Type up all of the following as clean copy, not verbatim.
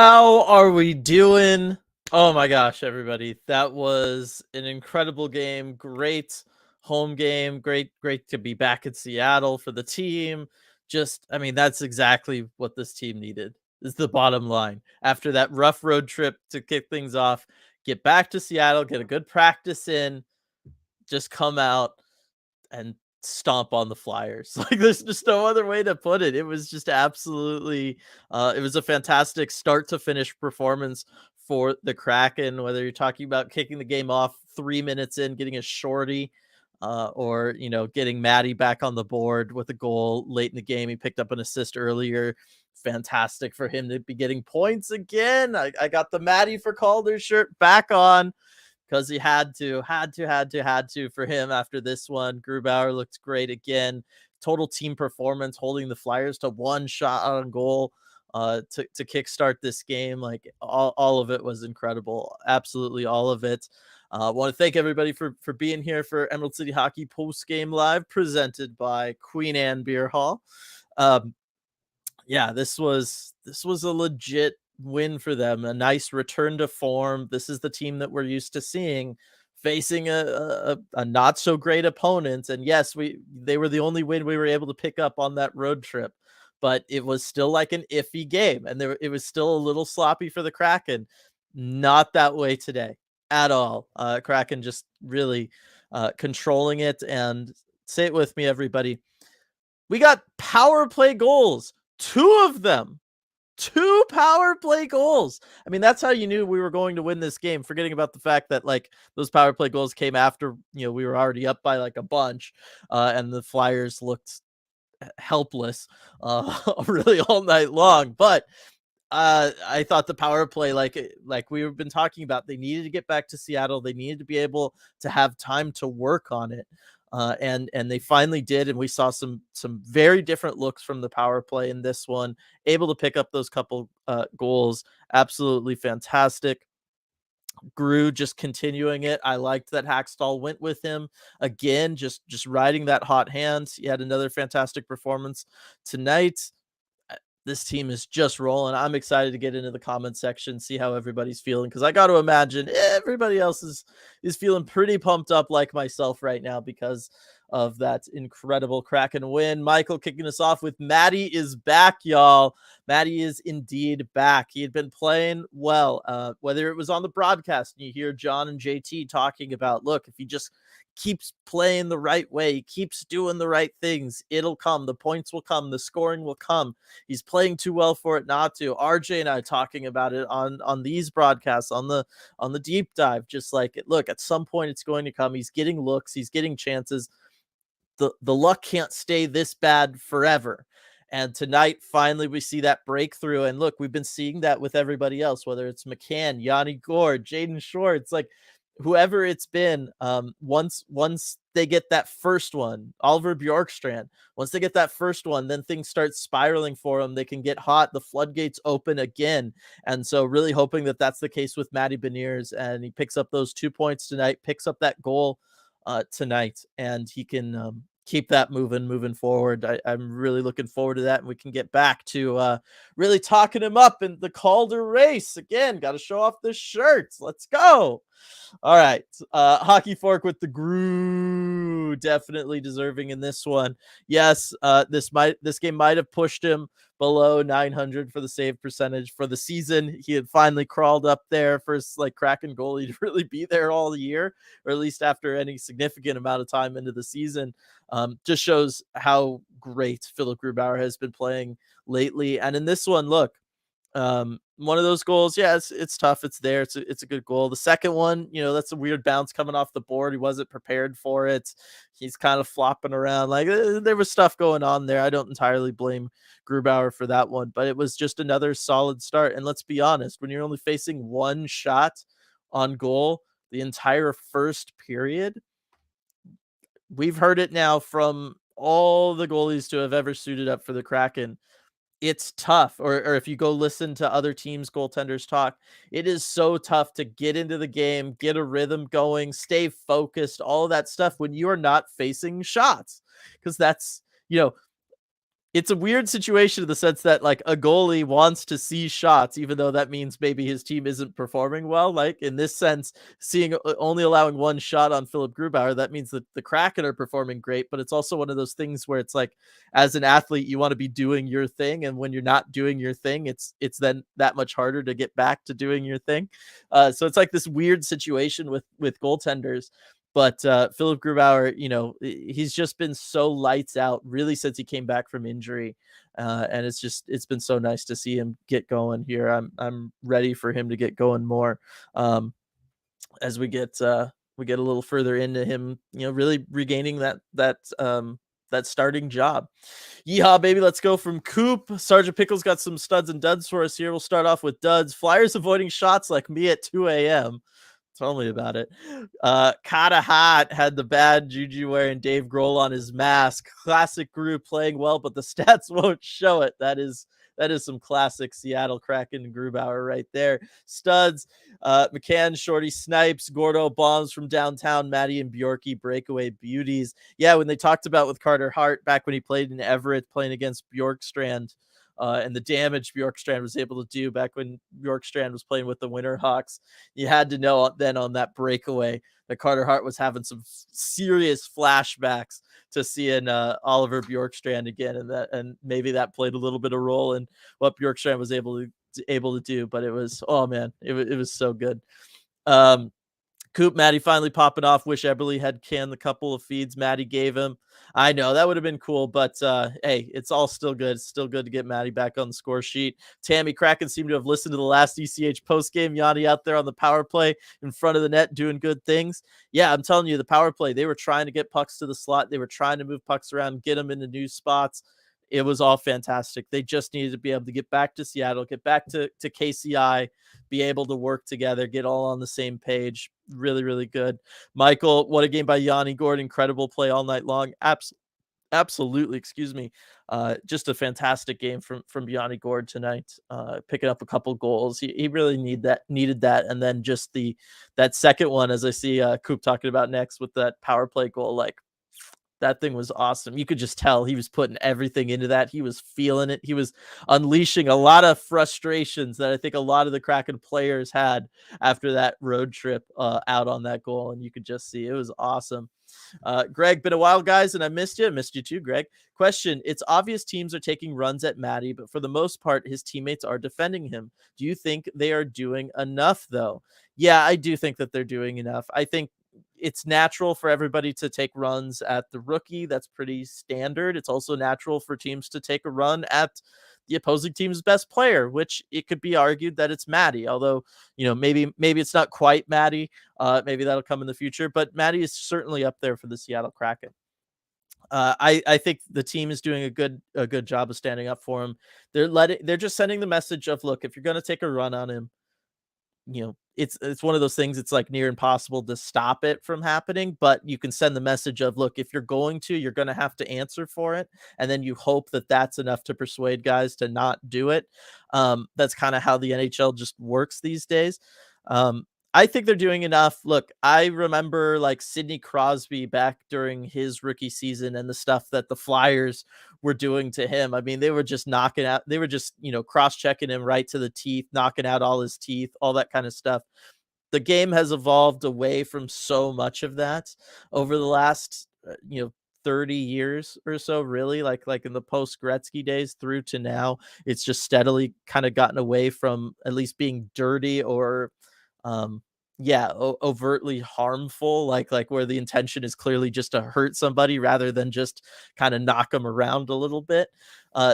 How are we doing? Oh my gosh, everybody. That was an incredible game. Great home game. Great to be back in Seattle for the team. That's exactly what this team needed. Is the bottom line. After that rough road trip to kick things off, get back to Seattle, get a good practice in, just come out and stomp on the Flyers. Like there's just no other way to put it. It was just absolutely it was a fantastic start to finish performance for the Kraken, whether you're talking about kicking the game off 3 minutes in, getting a shorty, or getting Matty back on the board with a goal late in the game. He picked up an assist earlier. Fantastic for him to be getting points again. I got the Matty for Calder shirt back on because he had to for him after this one. Grubauer looked great again. Total team performance, holding the Flyers to one shot on goal to kickstart this game. Like all of it was incredible. Absolutely all of it. I want to thank everybody for being here for Emerald City Hockey Postgame Live, presented by Queen Anne Beer Hall. Um, yeah, this was a legit win for them. A nice return to form. This is the team that we're used to seeing facing a not so great opponent. And yes, they were the only win we were able to pick up on that road trip, but it was still like an iffy game, and it was still a little sloppy for the Kraken. Not that way today at all. Kraken just really controlling it. And say it with me, everybody. We got power play goals, two of them, two power play goals. I mean, that's how you knew we were going to win this game, forgetting about the fact that like those power play goals came after, we were already up by like a bunch, and the Flyers looked helpless really all night long. But I thought the power play, like we've been talking about, they needed to get back to Seattle. They needed to be able to have time to work on it. And they finally did, and we saw some very different looks from the power play in this one, able to pick up those couple goals. Absolutely fantastic. Grew just continuing it. I liked that Hackstall went with him again, just riding that hot hand. He had another fantastic performance tonight. This team is just rolling. I'm excited to get into the comment section, see how everybody's feeling, because I got to imagine everybody else is feeling pretty pumped up like myself right now because of that incredible Kraken win. Michael kicking us off with Matty is back, y'all. Matty is indeed back. He had been playing well, whether it was on the broadcast and you hear John and JT talking about, look, if he just keeps playing the right way, he keeps doing the right things, it'll come. The points will come. The scoring will come. He's playing too well for it not to. RJ and I talking about it on these broadcasts, on the deep dive, just like, look, at some point it's going to come. He's getting looks, he's getting chances. The luck can't stay this bad forever. And tonight, finally, we see that breakthrough. And look, we've been seeing that with everybody else, whether it's McCann, Yanni Gord, Jaden Schwartz, like whoever it's been. Once they get that first one, Oliver Bjorkstrand, once they get that first one, then things start spiraling for them. They can get hot. The floodgates open again. And so really hoping that that's the case with Matty Beniers, and he picks up those 2 points tonight, picks up that goal tonight, and he can keep that moving forward. I'm really looking forward to that, and we can get back to really talking him up in the Calder race again. Got to show off the shirts. Let's go. All right. Hockey Fork with the Gru, definitely deserving in this one. Yes, this game might have pushed him below 900 for the save percentage for the season. He had finally crawled up there. First like Kraken goalie to really be there all year, or at least after any significant amount of time into the season. Just shows how great Philip Grubauer has been playing lately. And in this one, look, one of those goals, yeah, it's tough. It's there. It's a good goal. The second one, that's a weird bounce coming off the board. He wasn't prepared for it. He's kind of flopping around. Like there was stuff going on there. I don't entirely blame Grubauer for that one, but it was just another solid start. And let's be honest, when you're only facing one shot on goal the entire first period, we've heard it now from all the goalies to have ever suited up for the Kraken. It's tough, or if you go listen to other teams' goaltenders talk, it is so tough to get into the game, get a rhythm going, stay focused, all of that stuff when you are not facing shots. Because that's, It's a weird situation in the sense that, like, a goalie wants to see shots, even though that means maybe his team isn't performing well. Like, in this sense, seeing only allowing one shot on Philip Grubauer, that means that the Kraken are performing great, but it's also one of those things where it's like, as an athlete, you wanna be doing your thing, and when you're not doing your thing, it's then that much harder to get back to doing your thing. So it's like this weird situation with goaltenders. But Philip Grubauer, he's just been so lights out really since he came back from injury, and it's been so nice to see him get going here. I'm ready for him to get going more, as we get a little further into him, really regaining that starting job. Yeehaw, baby. Let's go from Coop. Sergeant Pickles got some studs and duds for us here. We'll start off with duds. Flyers avoiding shots like me at 2 a.m. Tell me about it. Kata Hot had the bad juju wearing Dave Grohl on his mask. Classic group playing well, but the stats won't show it. That is some classic Seattle Kraken Grubauer right there. Studs, McCann, Shorty Snipes, Gordo bombs from downtown, Maddie and Bjorky breakaway beauties. Yeah, when they talked about with Carter Hart back when he played in Everett playing against Bjorkstrand, and the damage Bjorkstrand was able to do back when Bjorkstrand was playing with the Winterhawks. You had to know then on that breakaway that Carter Hart was having some serious flashbacks to seeing Oliver Bjorkstrand again, and maybe that played a little bit of role in what Bjorkstrand was able to do. But it was, oh man, it was so good. Coop, Maddie finally popping off. Wish Eberle had canned the couple of feeds Maddie gave him. I know that would have been cool, but hey, it's all still good. It's still good to get Maddie back on the score sheet. Tammy Kraken seemed to have listened to the last ECH postgame. Yanni out there on the power play in front of the net doing good things. Yeah, I'm telling you, the power play, they were trying to get pucks to the slot. They were trying to move pucks around, get them into new spots. It was all fantastic. They just needed to be able to get back to Seattle, get back to KCI, be able to work together, get all on the same page. Really, really good. Michael, what a game by Yanni Gord. Incredible play all night long. Absolutely, excuse me. Just a fantastic game from Yanni Gord tonight. Picking up a couple goals. He really needed that. And then just that second one, as I see Coop talking about next with that power play goal, like that thing was awesome. You could just tell he was putting everything into that. He was feeling it. He was unleashing a lot of frustrations that I think a lot of the Kraken players had after that road trip out on that goal. And you could just see it was awesome. Greg, been a while, guys, and I missed you. I missed you too, Greg. Question: it's obvious teams are taking runs at Matty, but for the most part, his teammates are defending him. Do you think they are doing enough, though? Yeah, I do think that they're doing enough. I think it's natural for everybody to take runs at the rookie. That's pretty standard. It's also natural for teams to take a run at the opposing team's best player, which it could be argued that it's Maddie, although, maybe it's not quite Maddie. Maybe that'll come in the future, but Maddie is certainly up there for the Seattle Kraken. I think the team is doing a good job of standing up for him. They're just sending the message of, look, if you're going to take a run on him, it's one of those things. It's like near impossible to stop it from happening, but you can send the message of, look, if you're going to have to answer for it, and then you hope that that's enough to persuade guys to not do it. That's kind of how the NHL just works these days. I think they're doing enough. Look, I remember like Sidney Crosby back during his rookie season and the stuff that the Flyers were doing to him. I mean, they were just cross-checking him right to the teeth, knocking out all his teeth, all that kind of stuff. The game has evolved away from so much of that over the last, 30 years or so, really, like in the post Gretzky days through to now. It's just steadily kind of gotten away from at least being dirty or overtly harmful, like where the intention is clearly just to hurt somebody rather than just kind of knock them around a little bit.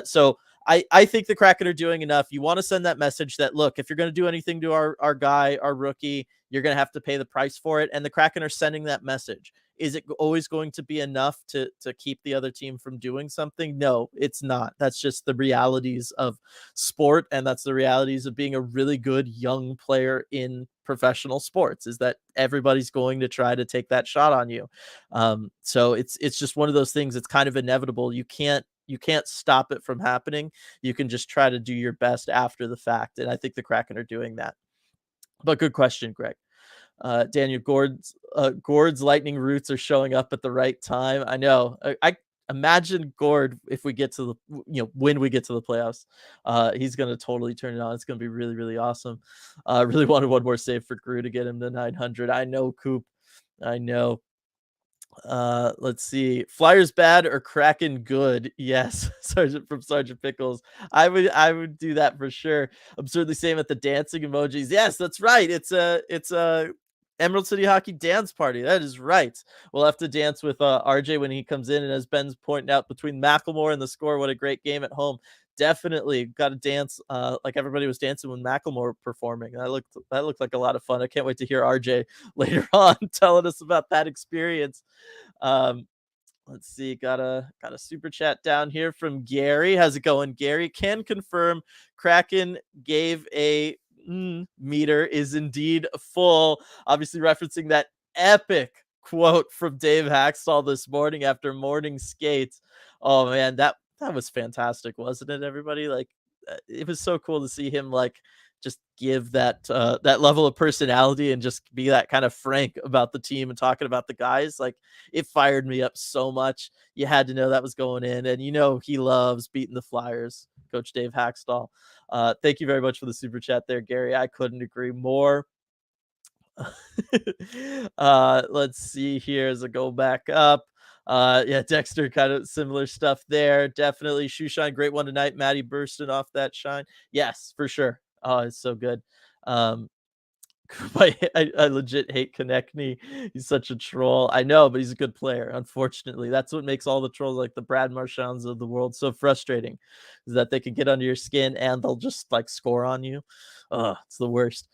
So I think the Kraken are doing enough. You want to send that message that, look, if you're going to do anything to our guy, our rookie, you're going to have to pay the price for it. And the Kraken are sending that message. Is it always going to be enough to keep the other team from doing something? No, it's not. That's just the realities of sport, and that's the realities of being a really good young player in professional sports, is that everybody's going to try to take that shot on you. So it's just one of those things. It's kind of inevitable. You can't stop it from happening. You can just try to do your best after the fact, and I think the Kraken are doing that. But good question, Greg. Daniel Gord's lightning roots are showing up at the right time. I know. imagine Gord if we get to when we get to the playoffs. He's gonna totally turn it on. It's gonna be really, really awesome. Really wanted one more save for Grew to get him to 900. I know, Coop. I know. Let's see. Flyers bad or Kraken good? Yes, Sergeant from Sergeant Pickles. I would do that for sure. Absurdly same at the dancing emojis. Yes, that's right. It's a Emerald City Hockey dance party. That is right. We'll have to dance with RJ when he comes in, and as Ben's pointing out, between Macklemore and the score, what a great game at home. Definitely got to dance like everybody was dancing when Macklemore performing. That looked like a lot of fun. I can't wait to hear RJ later on telling us about that experience. Um, let's see, got a super chat down here from Gary. How's it going, Gary? Can confirm Kraken gave a meter is indeed full. Obviously referencing that epic quote from Dave Hackstall this morning after morning skates. Oh man, that was fantastic, wasn't it, everybody? Like, it was so cool to see him like just give that level of personality and just be that kind of frank about the team and talking about the guys. Like, it fired me up so much. You had to know that was going in, and he loves beating the Flyers, Coach Dave Hackstall. Thank you very much for the super chat there, Gary. I couldn't agree more. Let's see here as I go back up. Yeah, Dexter, kind of similar stuff there. Definitely shoe shine, great one tonight. Maddie bursting off that shine. Yes, for sure. Oh, it's so good. Um, I legit hate Konechny. He's such a troll. I know, but he's a good player. Unfortunately, that's what makes all the trolls like the Brad Marchands of the world so frustrating, is that they can get under your skin and they'll just like score on you. Oh, it's the worst.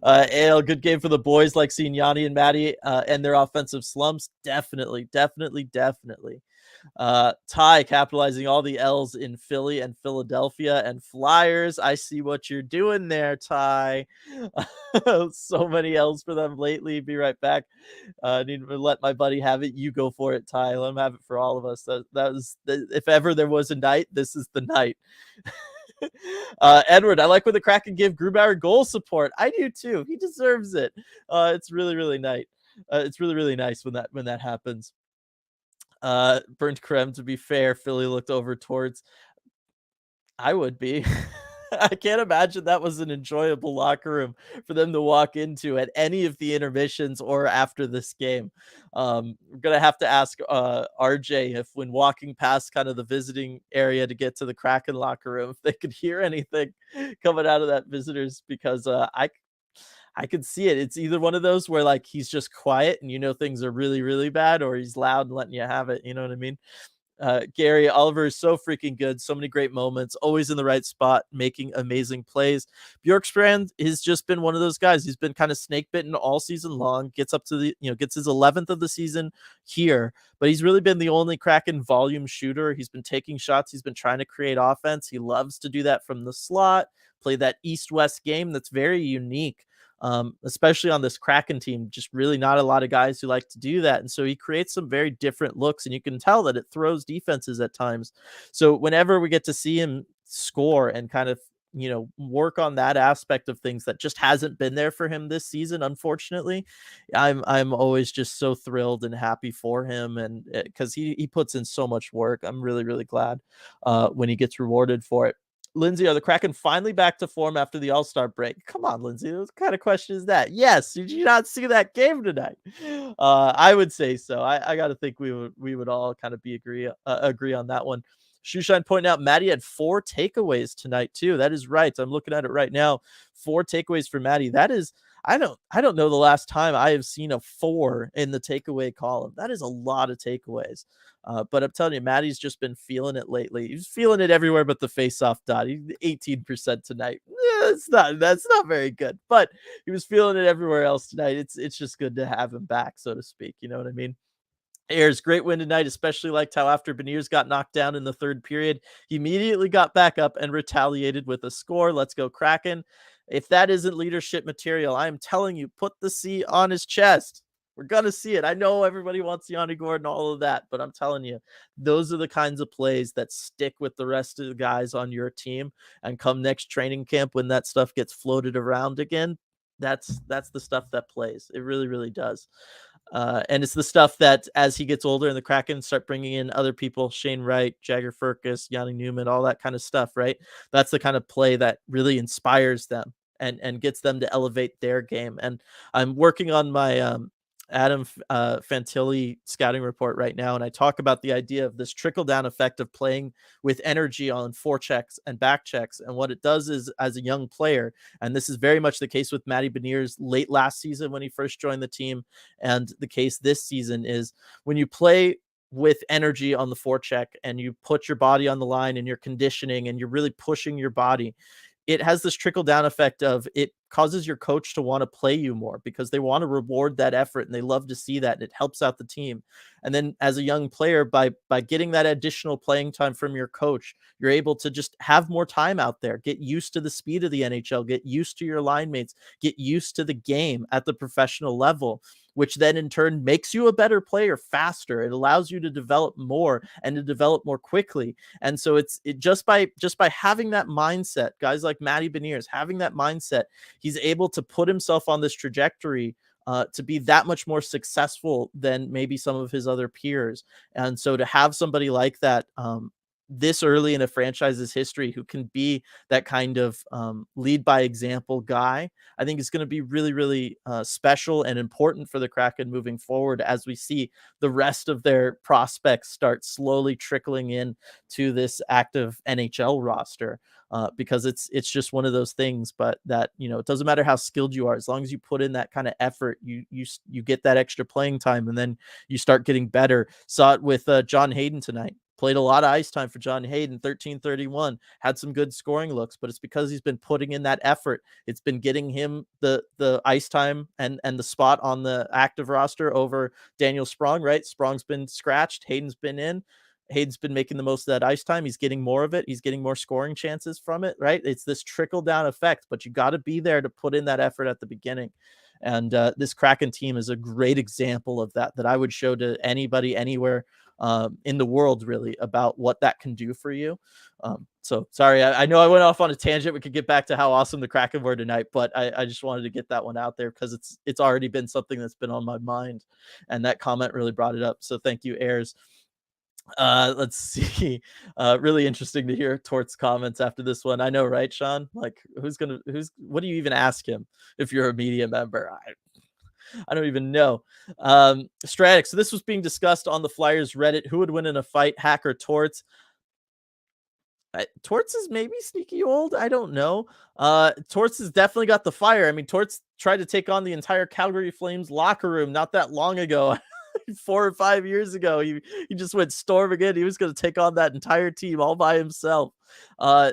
Ale, good game for the boys. Like seeing Yanni and Maddie and their offensive slumps. Definitely, definitely, definitely. Ty capitalizing all the L's in Philly and Philadelphia and Flyers. I see what you're doing there, Ty. So many L's for them lately. Be right back. Need to let my buddy have it. You go for it, Ty. Let him have it for all of us. That was if ever there was a night, this is the night. Edward, I like when the Kraken give Grubauer goal support. I do too. He deserves it. It's really, really nice. It's really, really nice when that happens. Burnt creme, to be fair, Philly looked over towards. I would be. I can't imagine that was an enjoyable locker room for them to walk into at any of the intermissions or after this game. We're gonna have to ask RJ if, when walking past kind of the visiting area to get to the Kraken locker room, if they could hear anything coming out of that visitors, because I could see it. It's either one of those where like he's just quiet and things are really, really bad, or he's loud and letting you have it. You know what I mean? Gary Oliver is so freaking good. So many great moments, always in the right spot, making amazing plays. Bjorkstrand has just been one of those guys. He's been kind of snake bitten all season long, gets up to gets his 11th of the season here, but he's really been the only Kraken volume shooter. He's been taking shots. He's been trying to create offense. He loves to do that from the slot, play that east-west game that's very unique. Especially on this Kraken team, just really not a lot of guys who like to do that. And so he creates some very different looks, and you can tell that it throws defenses at times. So whenever we get to see him score and kind of, work on that aspect of things that just hasn't been there for him this season, unfortunately, I'm always just so thrilled and happy for him, and because he puts in so much work. I'm really, really glad when he gets rewarded for it. Lindsay, are the Kraken finally back to form after the All-Star break? Come on, Lindsay. What kind of question is that? Yes. Did you not see that game tonight? I would say so. I got to think we would all kind of agree on that one. Shoeshine pointing out Maddie had 4 takeaways tonight too. That is right. I'm looking at it right now. 4 takeaways for Maddie. That is, I don't know the last time I have seen a 4 in the takeaway column. That is a lot of takeaways. But I'm telling you, Maddie's just been feeling it lately. He's feeling it everywhere but the face-off dot. He's 18% tonight. That's not very good, but he was feeling it everywhere else tonight. It's just good to have him back, so to speak. You know what I mean? Ayers, great win tonight, especially liked how after Beniers got knocked down in the third period, he immediately got back up and retaliated with a score. Let's go Kraken. If that isn't leadership material, I'm telling you, put the C on his chest. We're going to see it. I know everybody wants Yanni Gordon, all of that, but I'm telling you, those are the kinds of plays that stick with the rest of the guys on your team. And come next training camp, when that stuff gets floated around again, that's the stuff that plays. It really, really does. And it's the stuff that as he gets older and the Kraken start bringing in other people, Shane Wright, Jagger Firkus, Yanni Newman, all that kind of stuff, right? That's the kind of play that really inspires them and gets them to elevate their game. And I'm working on my Fantilli scouting report right now, and I talk about the idea of this trickle down effect of playing with energy on forechecks and back checks. And what it does is, as a young player, and this is very much the case with Matty Beniers late last season when he first joined the team, and the case this season is when you play with energy on the forecheck and you put your body on the line and you're conditioning and you're really pushing your body, it has this trickle down effect of it causes your coach to want to play you more because they want to reward that effort and they love to see that, and it helps out the team. And then as a young player, by getting that additional playing time from your coach, you're able to just have more time out there, get used to the speed of the NHL, get used to your line mates, get used to the game at the professional level, which then in turn makes you a better player faster. It allows you to develop more and to develop more quickly. And so it just by having that mindset, guys like Matty Beniers having that mindset, he's able to put himself on this trajectory to be that much more successful than maybe some of his other peers. And so to have somebody like that this early in a franchise's history who can be that kind of lead by example guy, I think is going to be really, really special and important for the Kraken moving forward as we see the rest of their prospects start slowly trickling in to this active NHL roster. Because it's just one of those things, but that, it doesn't matter how skilled you are, as long as you put in that kind of effort, you get that extra playing time, and then you start getting better. Saw it with John Hayden tonight. Played a lot of ice time for John Hayden, 1331, had some good scoring looks, but it's because he's been putting in that effort. It's been getting him the ice time and the spot on the active roster over Daniel Sprong, right? Sprong's been scratched, Hayden's been in. Hayden's been making the most of that ice time. He's getting more of it. He's getting more scoring chances from it, right? It's this trickle down effect, but you got to be there to put in that effort at the beginning. And this Kraken team is a great example of that I would show to anybody, anywhere in the world, really, about what that can do for you. So sorry, I know I went off on a tangent. We could get back to how awesome the Kraken were tonight, but I just wanted to get that one out there because it's already been something that's been on my mind, and that comment really brought it up. So thank you, Ayers. Let's see. Really interesting to hear Tort's comments after this one. I know, right, Sean? Like, what do you even ask him if you're a media member? I don't even know. Stratic. So this was being discussed on the Flyers Reddit. Who would win in a fight, Hack or Torts? Torts is maybe sneaky old. I don't know. Torts has definitely got the fire. I mean, Torts tried to take on the entire Calgary Flames locker room not that long ago. 4 or 5 years ago, he just went storming in. He was going to take on that entire team all by himself.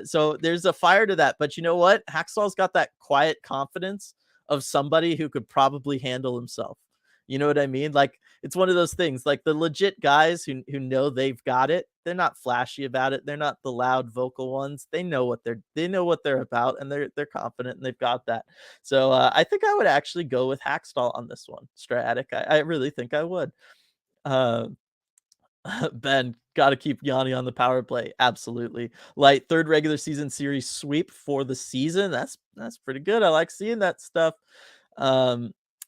So there's a fire to that. But you know what? Hackstall's got that quiet confidence of somebody who could probably handle himself. You know what I mean? Like, it's one of those things, like the legit guys who know they've got it. They're not flashy about it. They're not the loud vocal ones. They know what they're about, and they're confident and they've got that. So I think I would actually go with Hackstall on this one. Stratic. I really think I would. Uh, Ben, got to keep Yanni on the power play. Absolutely. Light third regular season series sweep for the season. That's pretty good. I like seeing that stuff.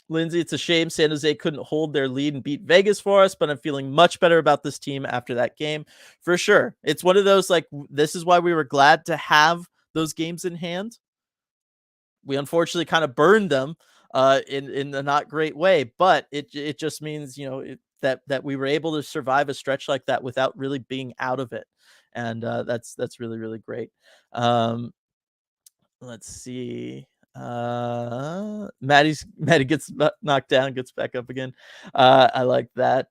Lindsay, it's a shame San Jose couldn't hold their lead and beat Vegas for us, but I'm feeling much better about this team after that game. For sure. It's one of those, like, this is why we were glad to have those games in hand. We unfortunately kind of burned them in a not great way, but it just means, that we were able to survive a stretch like that without really being out of it. And that's really, really great. Let's see. Maddie gets knocked down, gets back up again. I like that.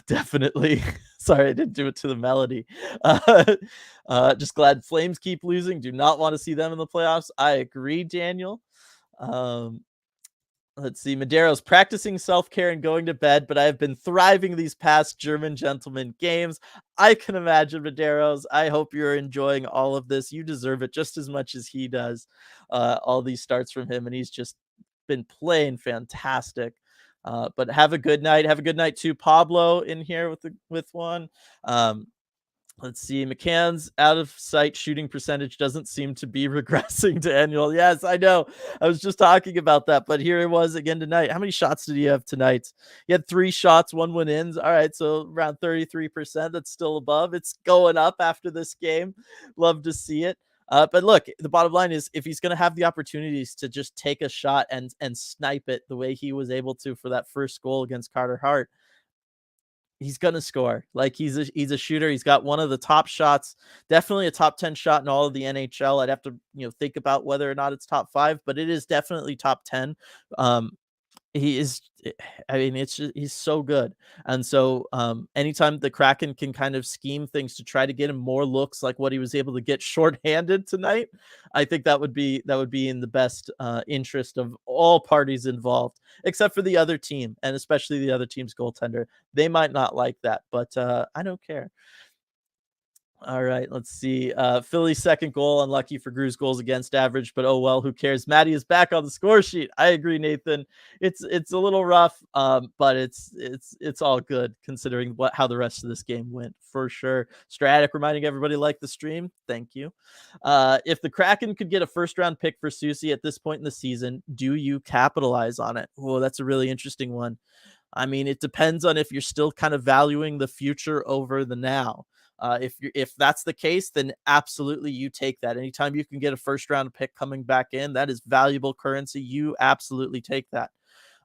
Definitely. Sorry, I didn't do it to the melody. Just glad Flames keep losing. Do not want to see them in the playoffs. I agree, Daniel. Let's see. Madero's practicing self-care and going to bed, but I have been thriving these past German gentleman games. I can imagine, Madero's. I hope you're enjoying all of this. You deserve it just as much as he does. All these starts from him, and he's just been playing fantastic. But have a good night. Have a good night too, Pablo, in here with one. Let's see. McCann's out of sight shooting percentage doesn't seem to be regressing to annual. Yes, I know. I was just talking about that, but here it was again tonight. How many shots did he have tonight? He had 3 shots, one went in. All right, so around 33%. That's still above. It's going up after this game. Love to see it. But look, the bottom line is if he's going to have the opportunities to just take a shot and snipe it the way he was able to for that first goal against Carter Hart, he's gonna score. Like he's a shooter. He's got one of the top shots, definitely a top 10 shot in all of the NHL. I'd have to think about whether or not it's top 5, but it is definitely top 10. Um, he is I mean, it's just he's so good. And so, anytime the Kraken can kind of scheme things to try to get him more looks like what he was able to get shorthanded tonight, I think that would be in the best, interest of all parties involved, except for the other team, and especially the other team's goaltender. They might not like that, but, I don't care. All right, let's see. Philly's second goal, unlucky for Drew's goals against average, but oh well, who cares? Maddie is back on the score sheet. I agree, Nathan. It's a little rough, but it's all good considering how the rest of this game went for sure. Stratic reminding everybody like the stream. Thank you. If the Kraken could get a first round pick for Susie at this point in the season, do you capitalize on it? Oh, that's a really interesting one. I mean, it depends on if you're still kind of valuing the future over the now. If that's the case, then absolutely you take that. Anytime you can get a first round pick coming back in, that is valuable currency. You absolutely take that.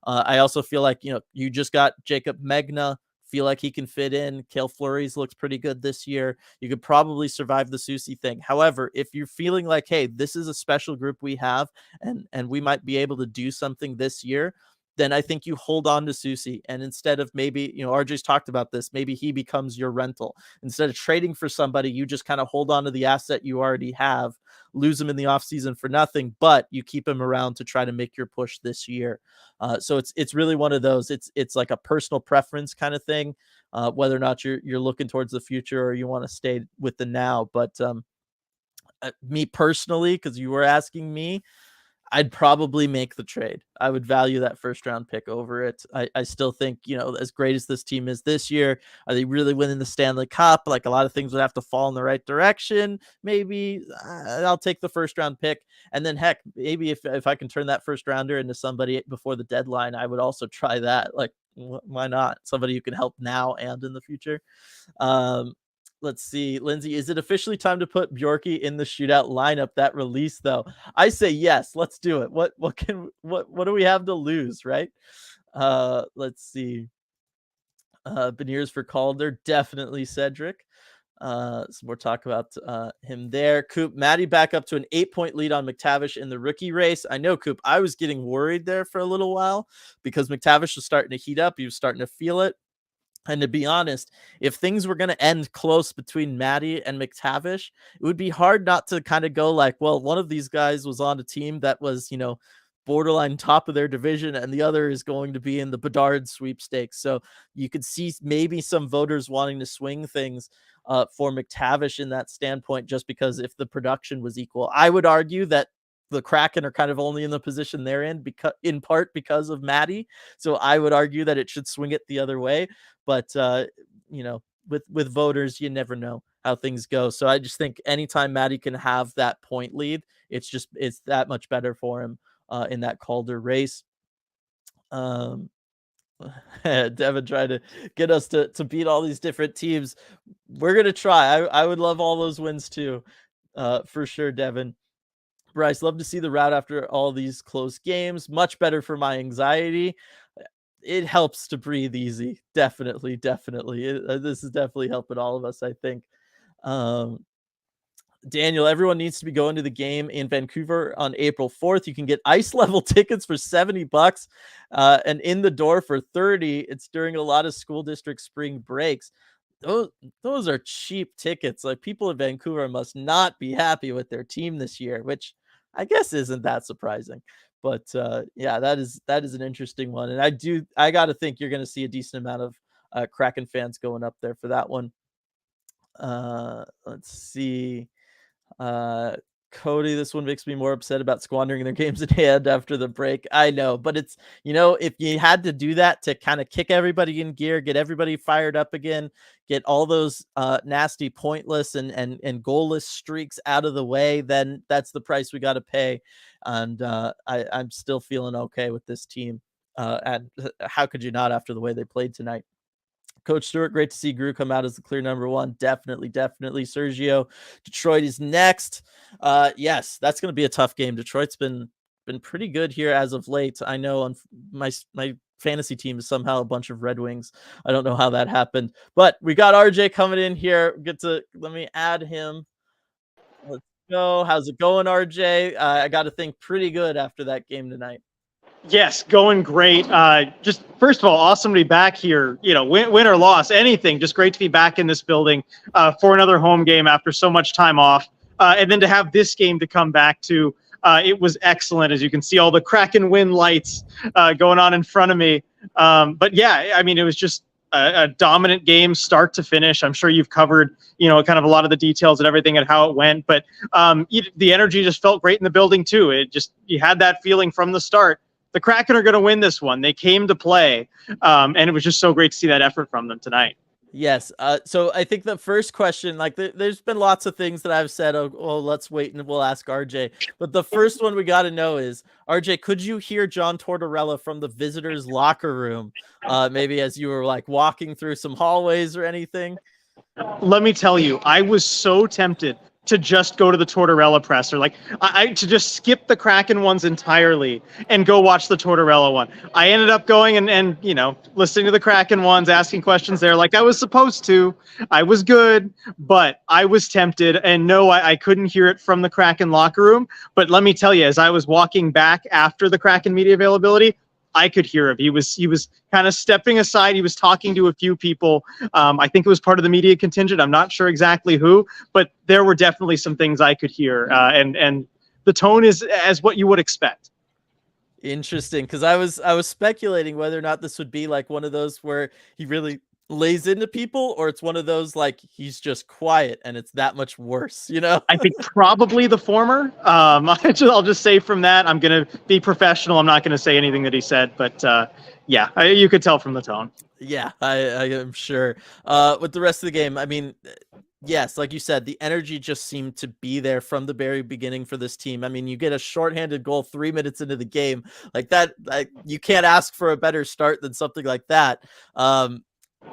I also feel like you just got Jacob Megna. Feel like he can fit in. Kale Fleury's looks pretty good this year. You could probably survive the Susie thing. However, if you're feeling like, hey, this is a special group we have, and we might be able to do something this year, then I think you hold on to Susie. And instead of maybe, RJ's talked about this, maybe he becomes your rental. Instead of trading for somebody, you just kind of hold on to the asset you already have, lose him in the offseason for nothing, but you keep him around to try to make your push this year. So it's really one of those. It's like a personal preference kind of thing, whether or not you're looking towards the future or you want to stay with the now. But me personally, because you were asking me, I'd probably make the trade. I would value that first round pick over it. I still think, as great as this team is this year, are they really winning the Stanley Cup? Like a lot of things would have to fall in the right direction. Maybe I'll take the first round pick. And then heck, maybe if I can turn that first rounder into somebody before the deadline, I would also try that. Like, why not? Somebody who can help now and in the future. Um, Let's see, Lindsay, is it officially time to put Bjorky in the shootout lineup? That release, though, I say yes. Let's do it. What do we have to lose, right? Let's see. Beniers for Calder, definitely Cedric. Some more talk about him there. Coop, Maddie back up to an 8-point lead on McTavish in the rookie race. I know, Coop, I was getting worried there for a little while because McTavish was starting to heat up. He was starting to feel it. And to be honest, if things were going to end close between Maddie and McTavish, it would be hard not to kind of go like, well, one of these guys was on a team that was, borderline top of their division, and the other is going to be in the Bedard sweepstakes. So you could see maybe some voters wanting to swing things for McTavish in that standpoint, just because if the production was equal, I would argue that the Kraken are kind of only in the position they're in because, in part, because of Maddie. So I would argue that it should swing it the other way. But with voters, you never know how things go. So I just think anytime Maddie can have that point lead, it's that much better for him in that Calder race. Um, Devin tried to get us to beat all these different teams. We're gonna try. I would love all those wins too, for sure, Devin. Bryce, love to see the route after all these close games. Much better for my anxiety. It helps to breathe easy. Definitely, definitely. This is definitely helping all of us, I think. Um, Daniel, everyone needs to be going to the game in Vancouver on April 4th. You can get ice level tickets for $70 and in the door for 30. It's during a lot of school district spring breaks. Those are cheap tickets. Like, people in Vancouver must not be happy with their team this year, which I guess isn't that surprising. But yeah, that is an interesting one. And I got to think you're going to see a decent amount of Kraken fans going up there for that one. Let's see. Cody, this one makes me more upset about squandering their games in hand after the break. I know, but it's, if you had to do that to kind of kick everybody in gear, get everybody fired up again, get all those nasty, pointless and goalless streaks out of the way, then that's the price we got to pay. And I'm still feeling okay with this team. And how could you not after the way they played tonight? Coach Stewart, great to see Gru come out as the clear number one. Definitely. Sergio, Detroit is next. Yes, that's going to be a tough game. Detroit's been pretty good here as of late. I know on my fantasy team is somehow a bunch of Red Wings. I don't know how that happened, but we got RJ coming in here. Let me add him. Let's go. How's it going, RJ? I got to think pretty good after that game tonight. Yes, going great. Just first of all, awesome to be back here. Win or loss, anything. Just great to be back in this building for another home game after so much time off. And then to have this game to come back to, it was excellent. As you can see, all the Kraken win lights going on in front of me. But yeah, I mean, it was just a dominant game, start to finish. I'm sure you've covered, kind of a lot of the details and everything and how it went. But the energy just felt great in the building too. You had that feeling from the start. The Kraken are going to win this one. They came to play, and it was just so great to see that effort from them tonight. Yes. So I think the first question, there's been lots of things that I've said, let's wait and we'll ask RJ. But the first one we got to know is, RJ, could you hear John Tortorella from the visitors' locker room, maybe as you were walking through some hallways or anything? Let me tell you, I was so tempted to just go to the Tortorella presser, to just skip the Kraken ones entirely and go watch the Tortorella one. I ended up going and listening to the Kraken ones, asking questions there like I was supposed to. I was good, but I was tempted, and no, I couldn't hear it from the Kraken locker room. But let me tell you, as I was walking back after the Kraken media availability, I could hear him. He was kind of stepping aside. He was talking to a few people. I think it was part of the media contingent. I'm not sure exactly who, but there were definitely some things I could hear. And the tone is as what you would expect. Interesting, because I was speculating whether or not this would be one of those where he really lays into people, or it's one of those he's just quiet and it's that much worse, I think probably the former. I'll just say from that, I'm going to be professional. I'm not going to say anything that he said, but yeah, you could tell from the tone. Yeah, I am sure. With the rest of the game, I mean, yes, like you said, the energy just seemed to be there from the very beginning for this team. I mean, you get a shorthanded goal 3 minutes into the game like that. You can't ask for a better start than something like that.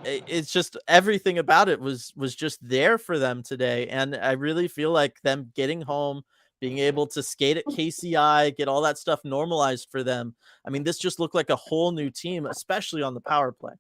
It's just everything about it was just there for them today. And I really feel like them getting home, being able to skate at KCI, get all that stuff normalized for them. I mean, this just looked like a whole new team, especially on the power play.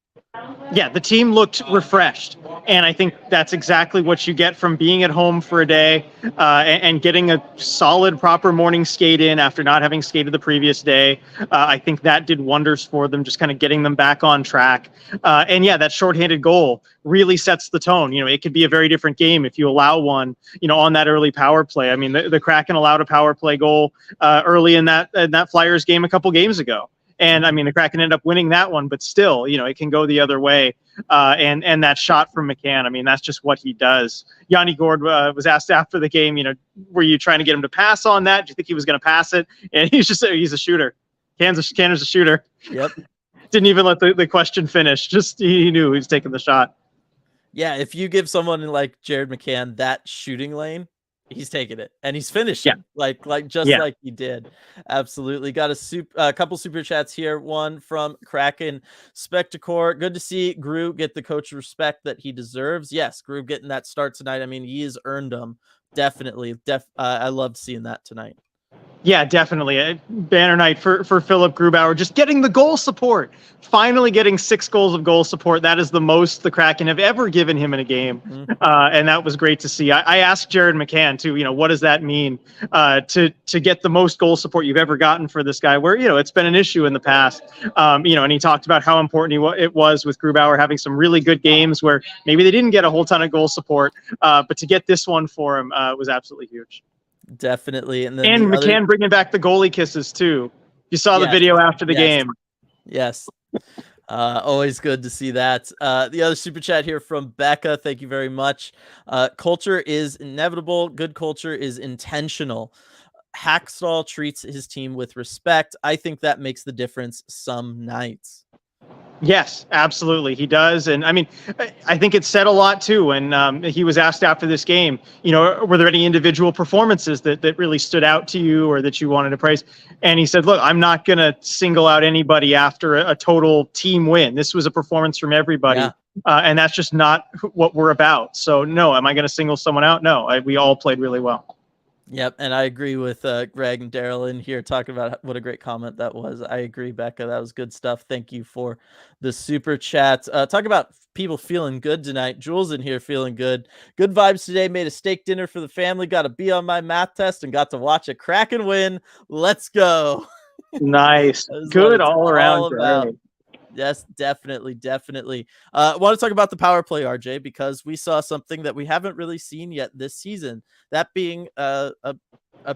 Yeah, the team looked refreshed, and I think that's exactly what you get from being at home for a day and getting a solid, proper morning skate in after not having skated the previous day. I think that did wonders for them, just kind of getting them back on track. And yeah, that shorthanded goal really sets the tone. It could be a very different game if you allow one, on that early power play. I mean, the Kraken allowed a power play goal early in that Flyers game a couple games ago. And I mean, the Kraken ended up winning that one, but still, it can go the other way. And that shot from McCann, I mean, that's just what he does. Yanni Gourde was asked after the game, were you trying to get him to pass on that? Do you think he was going to pass it? And he's a shooter. Canner's a shooter. Yep. Didn't even let the question finish. Just he knew he was taking the shot. Yeah, if you give someone like Jared McCann that shooting lane, he's taking it and he's finishing like he did. Absolutely. Got a couple super chats here. One from Kraken Spectacor. Good to see Gru get the coach respect that he deserves. Yes, Gru getting that start tonight. I mean, he has earned them. Definitely. I loved seeing that tonight. Yeah, definitely. A banner night for Philip Grubauer. Just getting the goal support. Finally getting 6 goals of goal support. That is the most the Kraken have ever given him in a game. Mm-hmm. And that was great to see. I asked Jared McCann, too, what does that mean to get the most goal support you've ever gotten for this guy, where, it's been an issue in the past. And he talked about how important it was with Grubauer having some really good games where maybe they didn't get a whole ton of goal support. But to get this one for him was absolutely huge. Definitely. And McCann bringing back the goalie kisses too. You saw the video after the game. Yes. Always good to see that. The other super chat here from Becca. Thank you very much. Culture is inevitable. Good culture is intentional. Hackstall treats his team with respect. I think that makes the difference some nights. Yes, absolutely. He does. And I mean, I think it said a lot too. And he was asked after this game, were there any individual performances that really stood out to you or that you wanted to praise? And he said, look, I'm not going to single out anybody after a total team win. This was a performance from everybody. Yeah. And that's just not what we're about. So no, am I going to single someone out? No, we all played really well. Yep, and I agree with Greg and Daryl in here talking about what a great comment that was. I agree, Becca. That was good stuff. Thank you for the super chat. Talk about people feeling good tonight. Jules in here feeling good. Good vibes today. Made a steak dinner for the family. Got a B on my math test and got to watch a Kraken win. Let's go. Nice. Good all around. All about. Yes, definitely. I want to talk about the power play, RJ, because we saw something that we haven't really seen yet this season. That being a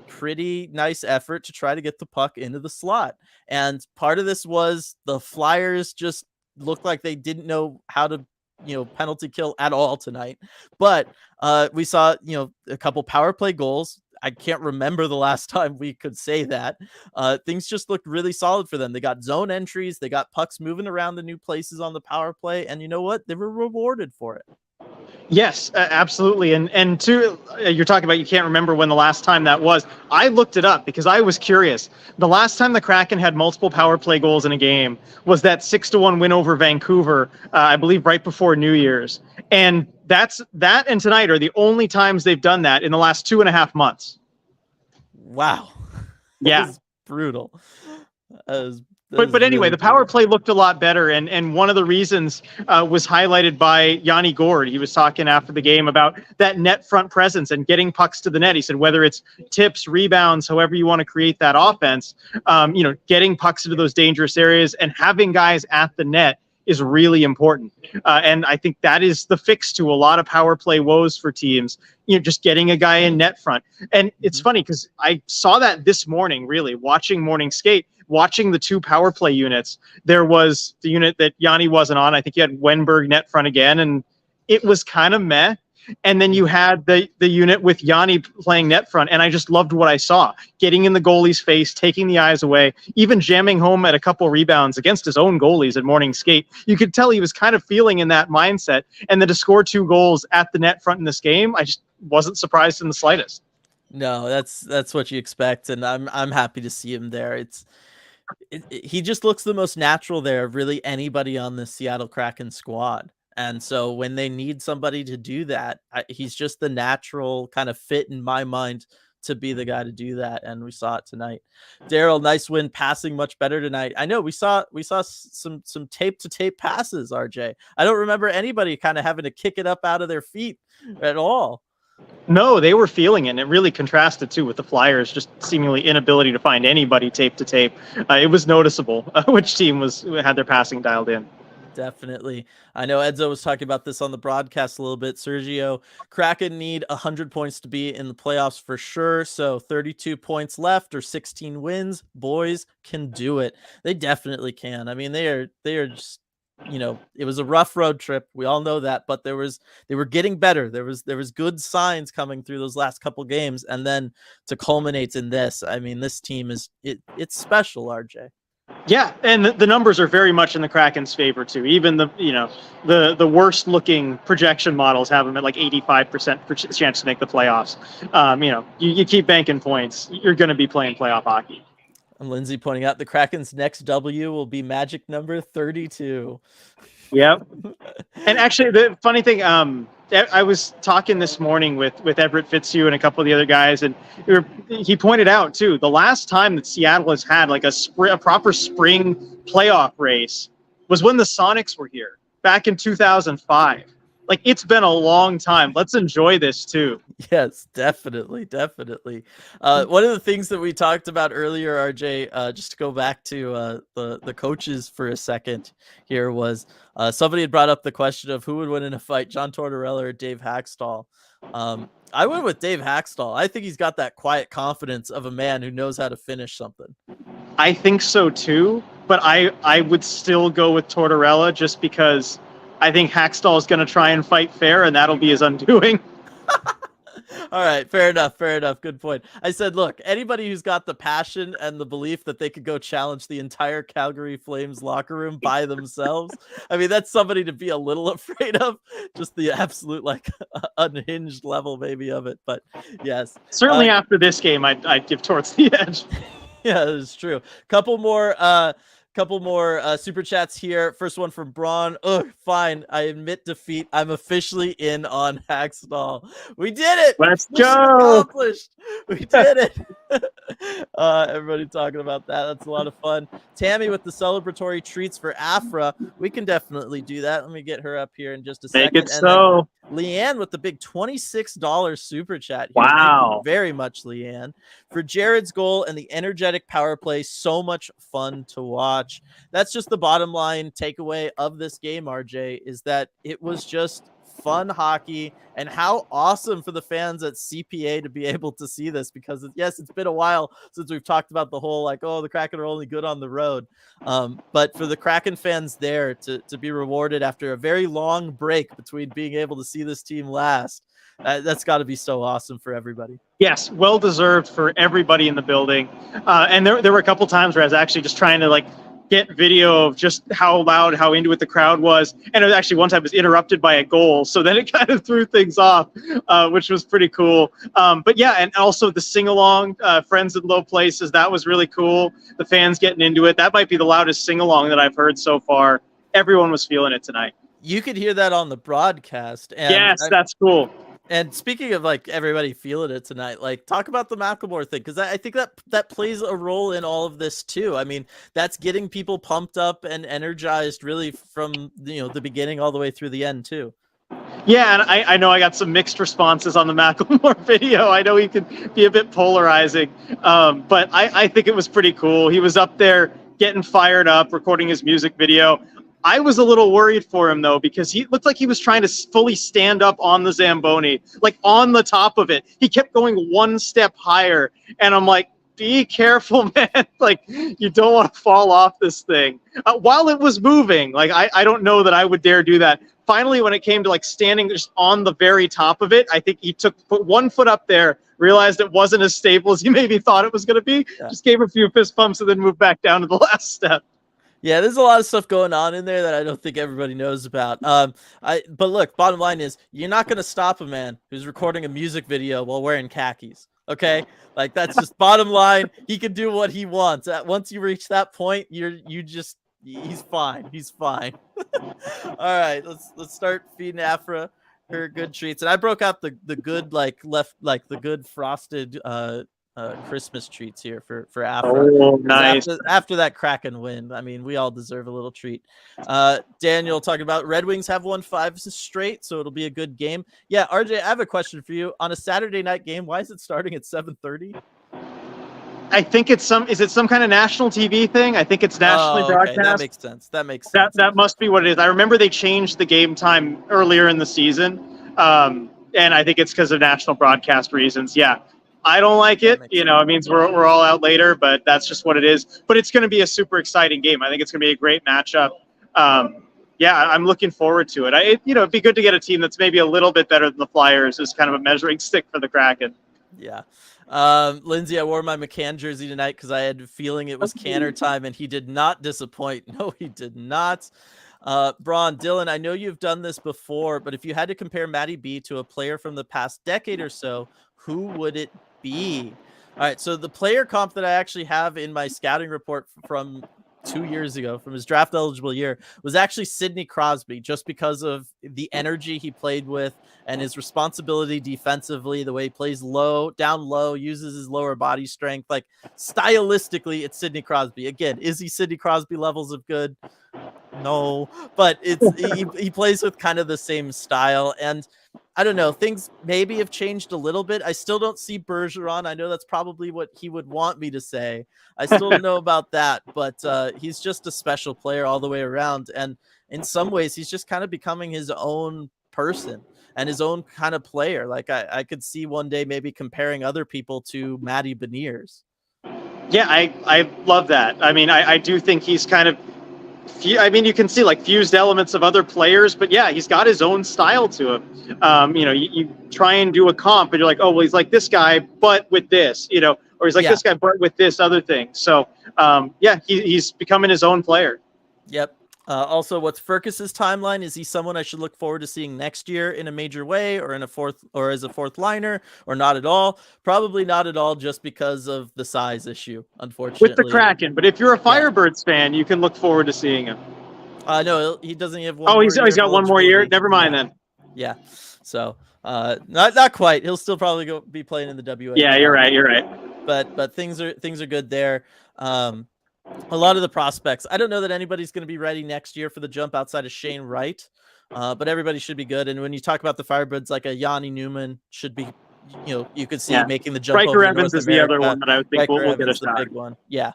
pretty nice effort to try to get the puck into the slot. And part of this was the Flyers just looked like they didn't know how to, penalty kill at all tonight. But we saw, a couple power play goals. I can't remember the last time we could say that. Things just looked really solid for them. They got zone entries. They got pucks moving around the new places on the power play. And you know what? They were rewarded for it. Yes, absolutely. And two, you're talking about you can't remember when the last time that was. I looked it up because I was curious. The last time the Kraken had multiple power play goals in a game was that 6-1 win over Vancouver, I believe right before New Year's. And that and tonight are the only times they've done that in the last 2.5 months. Wow. Yeah. That is brutal. But anyway, really the power play looked a lot better, and one of the reasons was highlighted by Yanni Gourde. He was talking after the game about that net front presence and getting pucks to the net. He said whether it's tips, rebounds, however you want to create that offense, getting pucks into those dangerous areas and having guys at the net is really important. And I think that is the fix to a lot of power play woes for teams, just getting a guy in net front. And it's funny because I saw that this morning, really, watching morning skate, watching the two power play units. There was the unit that Yanni wasn't on. I think you had Wenberg net front again, and it was kind of meh. And then you had the unit with Yanni playing net front, and I just loved what I saw. Getting in the goalie's face, taking the eyes away, even jamming home at a couple rebounds against his own goalies at morning skate. You could tell he was kind of feeling in that mindset. And then to score 2 goals at the net front in this game, I just wasn't surprised in the slightest. No, that's what you expect, and I'm happy to see him there. He just looks the most natural there of really anybody on the Seattle Kraken squad. And so when they need somebody to do that, he's just the natural kind of fit in my mind to be the guy to do that. And we saw it tonight. Daryl, nice win, passing much better tonight. I know we saw some tape to tape passes, RJ. I don't remember anybody kind of having to kick it up out of their feet at all. No, they were feeling it. And it really contrasted too with the Flyers' just seemingly inability to find anybody tape to tape. It was noticeable which team had their passing dialed in. Definitely. I know Edzo was talking about this on the broadcast a little bit. Sergio, Kraken need 100 points to be in the playoffs for sure. So 32 points left or 16 wins. Boys can do it. They definitely can. I mean, they are just, it was a rough road trip. We all know that, but they were getting better. There was good signs coming through those last couple games, and then to culminate in this. I mean, this team it's special, RJ. Yeah, and the numbers are very much in the Kraken's favor too. Even the worst looking projection models have them at like 85% chance to make the playoffs. You keep banking points, you're going to be playing playoff hockey. And Lindsay pointing out the Kraken's next W will be magic number 32. Yep. And actually, the funny thing, I was talking this morning with Everett Fitzhugh and a couple of the other guys, and he pointed out too, the last time that Seattle has had like a proper spring playoff race was when the Sonics were here back in 2005. Like, it's been a long time. Let's enjoy this too. Yes, definitely. One of the things that we talked about earlier, RJ, just to go back to the coaches for a second here, was somebody had brought up the question of who would win in a fight, John Tortorella or Dave Hackstall. I went with Dave Hackstall. I think he's got that quiet confidence of a man who knows how to finish something. I think so too. but I would still go with Tortorella just because I think Hackstall is going to try and fight fair, and that'll be his undoing. All right, fair enough, fair enough. Good point. I said, look, anybody who's got the passion and the belief that they could go challenge the entire Calgary Flames locker room by themselves, I mean, that's somebody to be a little afraid of. Just the absolute like unhinged level maybe of it. But yes, Certainly after this game, I'd give Torts the edge. yeah, it's true. Couple more super chats here. First one from Braun. Oh, fine. I admit defeat. I'm officially in on Hackstall. We did it. Let's Mission go. accomplished. We did it. Everybody talking about that. That's a lot of fun. Tammy with the celebratory treats for Afra. We can definitely do that. Let me get her up here in just a second. Make it so. Leanne with the big $26 super chat. Wow. Thank you very much, Leanne. For Jared's goal and the energetic power play, so much fun to watch. That's just the bottom line takeaway of this game, RJ, is that it was just fun hockey, and how awesome for the fans at CPA to be able to see this, because yes, it's been a while since we've talked about the whole like, oh, the Kraken are only good on the road. But for the Kraken fans there to be rewarded after a very long break between being able to see this team last, that's got to be so awesome for everybody. Yes, well deserved for everybody in the building. And there were a couple times where I was actually just trying to like get video of just how loud, how into it the crowd was. And it was actually one time it was interrupted by a goal. So then it kind of threw things off, which was pretty cool. But yeah, and also the sing-along, Friends in Low Places, that was really cool. The fans getting into it. That might be the loudest sing-along that I've heard so far. Everyone was feeling it tonight. You could hear that on the broadcast. And yes, that's cool. And speaking of like everybody feeling it tonight, like talk about the Macklemore thing, because I think that plays a role in all of this too. I mean, that's getting people pumped up and energized really from the beginning all the way through the end too. Yeah, and I know I got some mixed responses on the Macklemore video. I know he can be a bit polarizing, but I think it was pretty cool. He was up there getting fired up, recording his music video. I was a little worried for him, though, because he looked like he was trying to fully stand up on the Zamboni, like on the top of it. He kept going one step higher, and I'm like, be careful, man. Like, you don't want to fall off this thing. While it was moving, like, I don't know that I would dare do that. Finally, when it came to, like, standing just on the very top of it, I think he put 1 foot up there, realized it wasn't as stable as he maybe thought it was going to be, just gave a few fist pumps, and then moved back down to the last step. Yeah, there's a lot of stuff going on in there that I don't think everybody knows about. But look, bottom line is you're not going to stop a man who's recording a music video while wearing khakis. Okay, like that's just bottom line. He can do what he wants. Once you reach that point, he's fine. He's fine. All right, let's start feeding Afra her good treats. And I broke out the good the good frosted Christmas treats here for Afra. Oh, nice. After that Kraken win, I mean, we all deserve a little treat. Daniel talking about Red Wings have won 5 straight, so it'll be a good game. Yeah, RJ, I have a question for you. On a Saturday night game, why is it starting at 7:30? I think is it some kind of national TV thing? I think it's nationally broadcast. That makes sense. That makes sense. That must be what it is. I remember they changed the game time earlier in the season, and I think it's because of national broadcast reasons. Yeah. I don't like it. It means we're all out later, but that's just what it is. But it's going to be a super exciting game. I think it's going to be a great matchup. Yeah, I'm looking forward to it. It'd be good to get a team that's maybe a little bit better than the Flyers as kind of a measuring stick for the Kraken. Yeah. Lindsay, I wore my McCann jersey tonight because I had a feeling it was Canner time, and he did not disappoint. No, he did not. Braun, Dylan, I know you've done this before, but if you had to compare Matty B to a player from the past decade or so, who would it be? All right, so the player comp that I actually have in my scouting report from 2 years ago, from his draft eligible year, was actually Sidney Crosby, just because of the energy he played with and his responsibility defensively, the way he plays down low, uses his lower body strength. Like, stylistically, it's Sidney Crosby. Again, is he Sidney Crosby levels of good? No, but he plays with kind of the same style. And I don't know, things maybe have changed a little bit. I still don't see Bergeron. I know that's probably what he would want me to say. I still don't know about that, but he's just a special player all the way around. And in some ways, he's just kind of becoming his own person and his own kind of player. Like I could see one day maybe comparing other people to Matty Beniers. Yeah, I love that. I mean, I do think he's kind of, you can see like fused elements of other players, but yeah, he's got his own style to him. You try and do a comp, and you're like, oh, well, he's like this guy, but with this, or he's like this guy, but with this other thing. So, yeah, he's becoming his own player. Yep. Also, what's Furcus's timeline? Is he someone I should look forward to seeing next year in a major way, or in a fourth, or as a fourth liner, or not at all? Probably not at all, just because of the size issue, unfortunately. With the Kraken, but if you're a Firebirds fan, you can look forward to seeing him. No, he doesn't have one. Oh, he's got one more year. Never mind then. Yeah. So, not quite. He'll still probably be playing in the WA. Yeah, you're right. But things are good there. A lot of the prospects, I don't know that anybody's going to be ready next year for the jump outside of Shane Wright, but everybody should be good. And when you talk about the Firebirds, like a Yanni Newman should be, you could see making the jump. Riker Evans is the other one that I would think we'll get a shot. The big one. Yeah.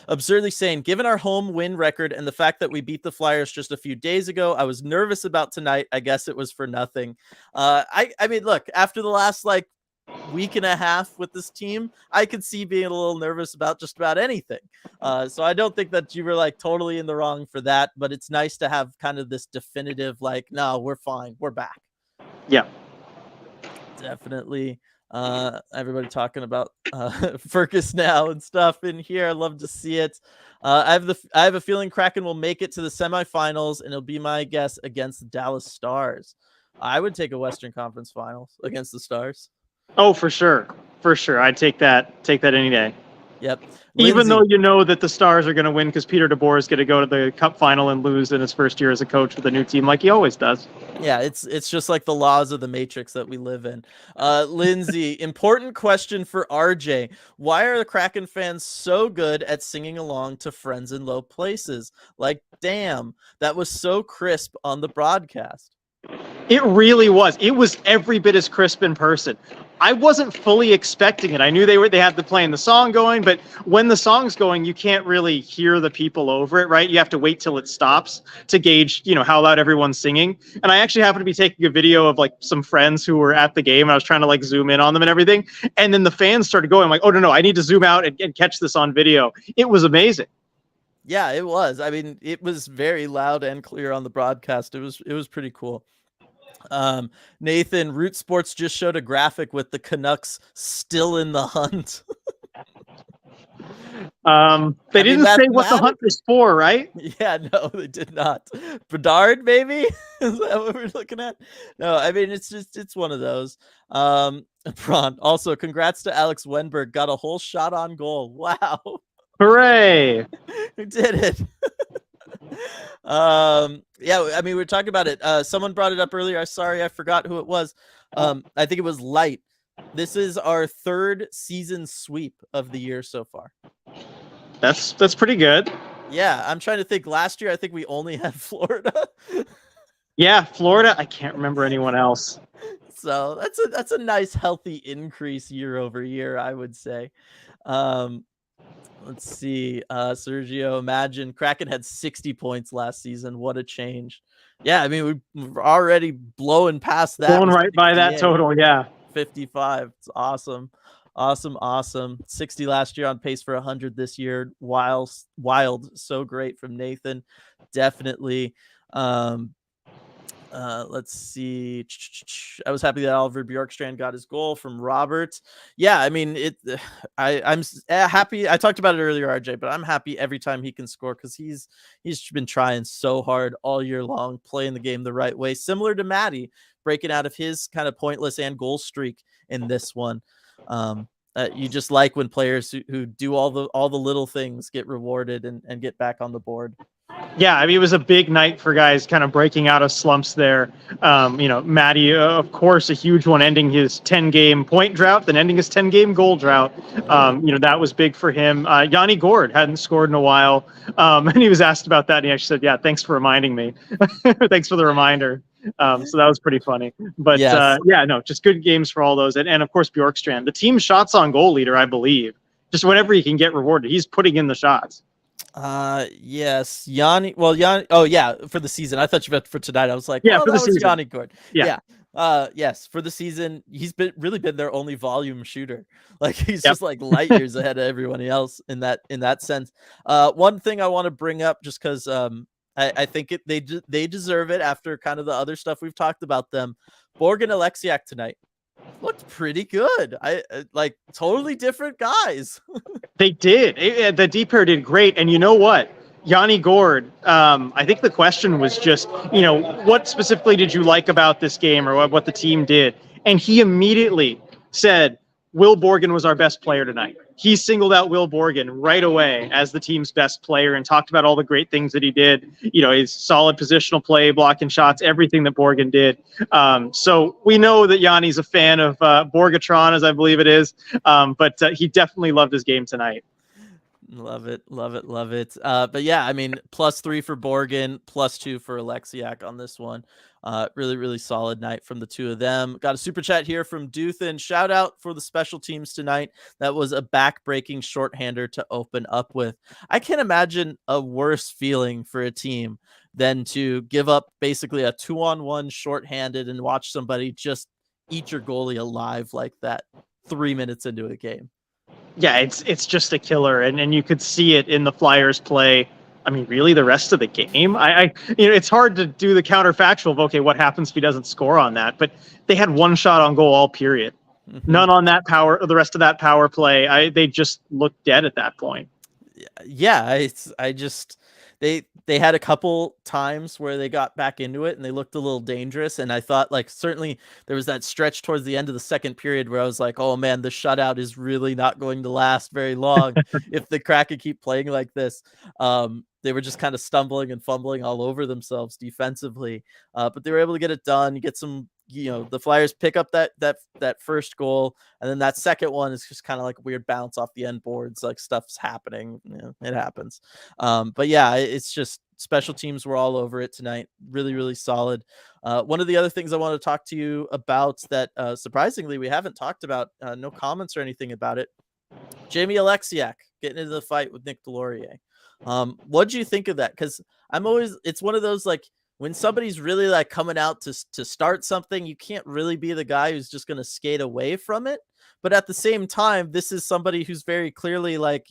Absurdly Sane, given our home win record and the fact that we beat the Flyers just a few days ago, I was nervous about tonight. I guess it was for nothing. I mean, look, after the last week and a half with this team, I could see being a little nervous about just about anything. So I don't think that you were totally in the wrong for that, but it's nice to have kind of this definitive, no, we're fine. We're back. Yeah, definitely. Everybody talking about Furcus now and stuff in here. I love to see it. I have a feeling Kraken will make it to the semifinals, and it'll be my guess against the Dallas Stars. I would take a Western Conference Finals against the Stars. Oh, for sure. I'd take that any day. Yep. Even though you know that the Stars are going to win because Peter DeBoer is going to go to the Cup final and lose in his first year as a coach with a new team like he always does. Yeah, it's just like the laws of the Matrix that we live in. Lindsay, important question for RJ. Why are the Kraken fans so good at singing along to Friends in Low Places? Damn, that was so crisp on the broadcast. It really was. It was every bit as crisp in person. I wasn't fully expecting it. I knew they had the playing the song going, but when the song's going, you can't really hear the people over it, right? You have to wait till it stops to gauge, how loud everyone's singing. And I actually happened to be taking a video of some friends who were at the game, and I was trying to zoom in on them and everything. And then the fans started going, I'm like, oh no, I need to zoom out and catch this on video. It was amazing. Yeah, it was. I mean, it was very loud and clear on the broadcast. It was pretty cool. Nathan, Root Sports just showed a graphic with the Canucks still in the hunt. They didn't say what the hunt is for, right? Yeah, no, they did not. Bedard, maybe? Is that what we're looking at? No, I mean, it's one of those. Bron, also, congrats to Alex Wenberg. Got a whole shot on goal. Wow. Hooray. Who did it? Yeah, I mean, we were talking about it. Someone brought it up earlier. Sorry, I forgot who it was. I think it was Light. This is our third season sweep of the year so far. That's pretty good. Yeah, I'm trying to think. Last year, I think we only had Florida. Yeah, Florida. I can't remember anyone else. So that's a nice, healthy increase year over year, I would say. Let's see. Sergio, imagine Kraken had 60 points last season. What a change. Yeah, I mean, we're already blowing past that. Blown right by that total, yeah. 55. It's awesome. Awesome. 60 last year, on pace for 100 this year. Wild. So great from Nathan. Definitely. Let's see. I was happy that Oliver Bjorkstrand got his goal from Robert. Yeah, I mean, I'm happy. I talked about it earlier, RJ, but I'm happy every time he can score because he's been trying so hard all year long, playing the game the right way, similar to Matty, breaking out of his kind of pointless and goal streak in this one. You just like when players who do all the little things get rewarded and get back on the board. Yeah, I mean, it was a big night for guys kind of breaking out of slumps there. Matty, of course, a huge one, ending his 10-game point drought, then ending his 10-game goal drought. That was big for him. Yanni Gord hadn't scored in a while, and he was asked about that, and he actually said, yeah, thanks for reminding me. Thanks for the reminder. So that was pretty funny. But, yes. Just good games for all those. And of course, Bjorkstrand, the team shots on goal leader, I believe. Just whenever he can get rewarded, he's putting in the shots. Yes, Yanni. Well, Yanni. Oh, yeah, for the season. I thought you meant for tonight. I was like, yeah, for the season. Yanni Gord. Yeah. Yes, for the season, he's really been their only volume shooter. Like he's Yep. just like light years ahead of everyone else in that sense. One thing I want to bring up just because I think they deserve it after kind of the other stuff we've talked about them. Borg and Alexiak tonight looked pretty good. I like totally different guys. They did. The D pair did great. And you know what? Yanni Gord, I think the question was just, what specifically did you like about this game or what the team did? And he immediately said, Will Borgen was our best player tonight. He singled out Will Borgen right away as the team's best player and talked about all the great things that he did. His solid positional play, blocking shots, everything that Borgen did. So we know that Yanni's a fan of Borgatron, as I believe it is. But he definitely loved his game tonight. Love it. But yeah, I mean, +3 for Borgen, +2 for Alexiak on this one. Really, really solid night from the two of them. Got a super chat here from Duthin. Shout out for the special teams tonight. That was a back-breaking shorthander to open up with. I can't imagine a worse feeling for a team than to give up basically a 2-on-1 shorthanded and watch somebody just eat your goalie alive like that 3 minutes into a game. Yeah, it's just a killer, and you could see it in the Flyers play. I mean, really, the rest of the game. It's hard to do the counterfactual of okay, what happens if he doesn't score on that? But they had one shot on goal all period, none on that power. The rest of that power play, they just looked dead at that point. Yeah, they had a couple times where they got back into it and they looked a little dangerous. And I thought like certainly there was that stretch towards the end of the second period where I was like, oh man, the shutout is really not going to last very long if the Kraken keep playing like this. They were just kind of stumbling and fumbling all over themselves defensively. But they were able to get it done, get some, the Flyers pick up that first goal. And then that second one is just kind of like a weird bounce off the end boards, like stuff's happening. It happens. But yeah, it's just special teams were all over it tonight. Really, really solid. One of the other things I want to talk to you about that surprisingly we haven't talked about, no comments or anything about it. Jamie Alexiak getting into the fight with Nick Delorier. What do you think of that? Because it's one of those like when somebody's really like coming out to start something, you can't really be the guy who's just going to skate away from it. But at the same time, this is somebody who's very clearly like,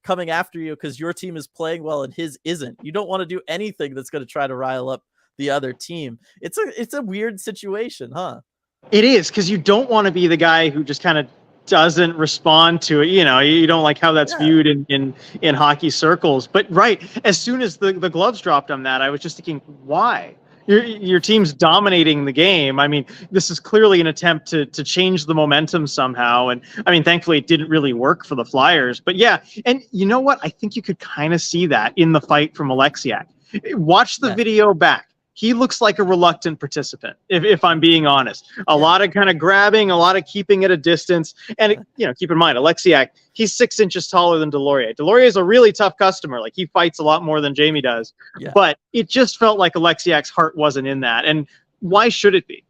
coming after you because your team is playing well and his isn't. You don't want to do anything that's going to try to rile up the other team. It's a weird situation, huh? It is, because you don't want to be the guy who just kind of doesn't respond to it. You don't like how that's viewed in hockey circles. But right, as soon as the gloves dropped on that, I was just thinking, why? Your team's dominating the game. I mean, this is clearly an attempt to change the momentum somehow. And I mean, thankfully it didn't really work for the Flyers. But yeah, and you know what? I think you could kind of see that in the fight from Alexiak. Watch the video back. He looks like a reluctant participant, if I'm being honest. A lot of kind of grabbing, a lot of keeping at a distance. And, keep in mind, Alexiak, he's 6 inches taller than Delorier. Delorier is a really tough customer. Like, he fights a lot more than Jamie does. Yeah. But it just felt like Alexiak's heart wasn't in that. And why should it be?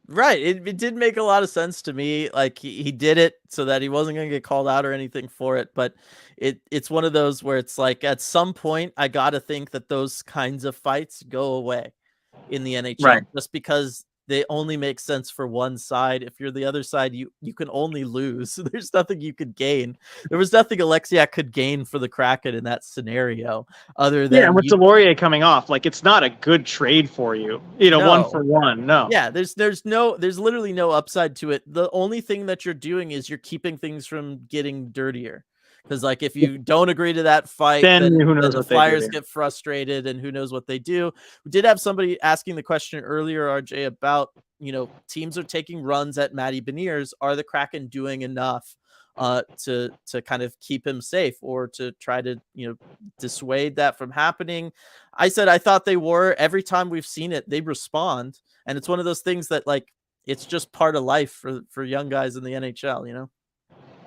Right. It did make a lot of sense to me. Like he did it so that he wasn't going to get called out or anything for it. But it's one of those where it's like at some point I got to think that those kinds of fights go away in the NHL, right? Just because they only make sense for one side. If you're the other side, you can only lose. There's nothing you could gain. There was nothing Alexiak could gain for the Kraken in that scenario other than with Delorier coming off. Like, it's not a good trade for you. No. 1 for 1. No. Yeah, there's literally no upside to it. The only thing that you're doing is you're keeping things from getting dirtier. Because like if you don't agree to that fight, then the Flyers get frustrated and who knows what they do. We did have somebody asking the question earlier, RJ, about, teams are taking runs at Matty Beniers. Are the Kraken doing enough to kind of keep him safe or to try to, dissuade that from happening? I said I thought they were. Every time we've seen it, they respond. And it's one of those things that like it's just part of life for young guys in the NHL,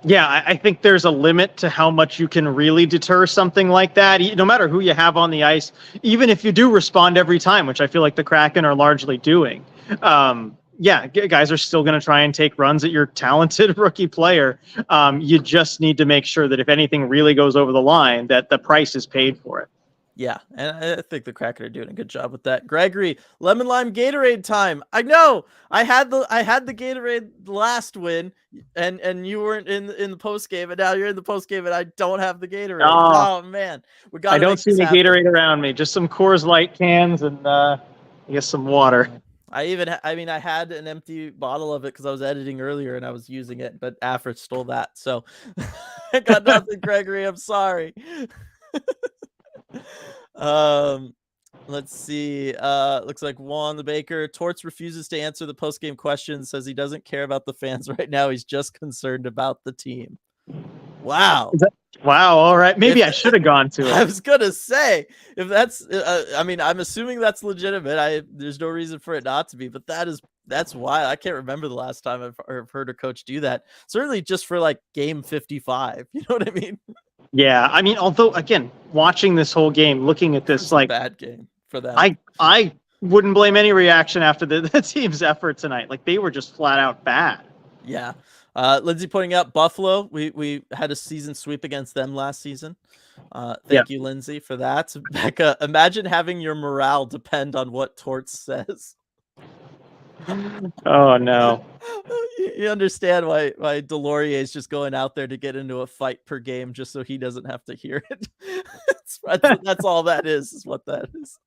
Yeah, I think there's a limit to how much you can really deter something like that, no matter who you have on the ice, even if you do respond every time, which I feel like the Kraken are largely doing. Guys are still going to try and take runs at your talented rookie player. You just need to make sure that if anything really goes over the line, that the price is paid for it. Yeah, and I think the Kraken are doing a good job with that. Gregory, lemon lime Gatorade time. I know. I had the Gatorade last win, and you weren't in the post game, and now you're in the post game, and I don't have the Gatorade. Oh, Oh man, we got I to don't make see this any happen. Gatorade around me. Just some Coors Light cans and I guess some water. I had an empty bottle of it because I was editing earlier and I was using it, but Afrit stole that, so I got nothing, Gregory. I'm sorry. Let's see. Looks like Juan the Baker. Torts refuses to answer the post-game question, says he doesn't care about the fans right now. He's just concerned about the team. Wow. Wow. All right. Maybe I should have gone to it. I was gonna say, if that's, I mean, I'm assuming that's legitimate. There's no reason for it not to be, but that's why I can't remember the last time I've heard a coach do that. Certainly, just for like game 55. You know what I mean? Yeah. I mean, although again, watching this whole game, looking at this, like bad game for them. I wouldn't blame any reaction after the team's effort tonight. Like they were just flat out bad. Yeah. Lindsay pointing out Buffalo. We had a season sweep against them last season. Thank you, Lindsay, for that. Becca, imagine having your morale depend on what Torts says. Oh no. You understand why Delorier is just going out there to get into a fight per game just so he doesn't have to hear it. That's all that is what that is.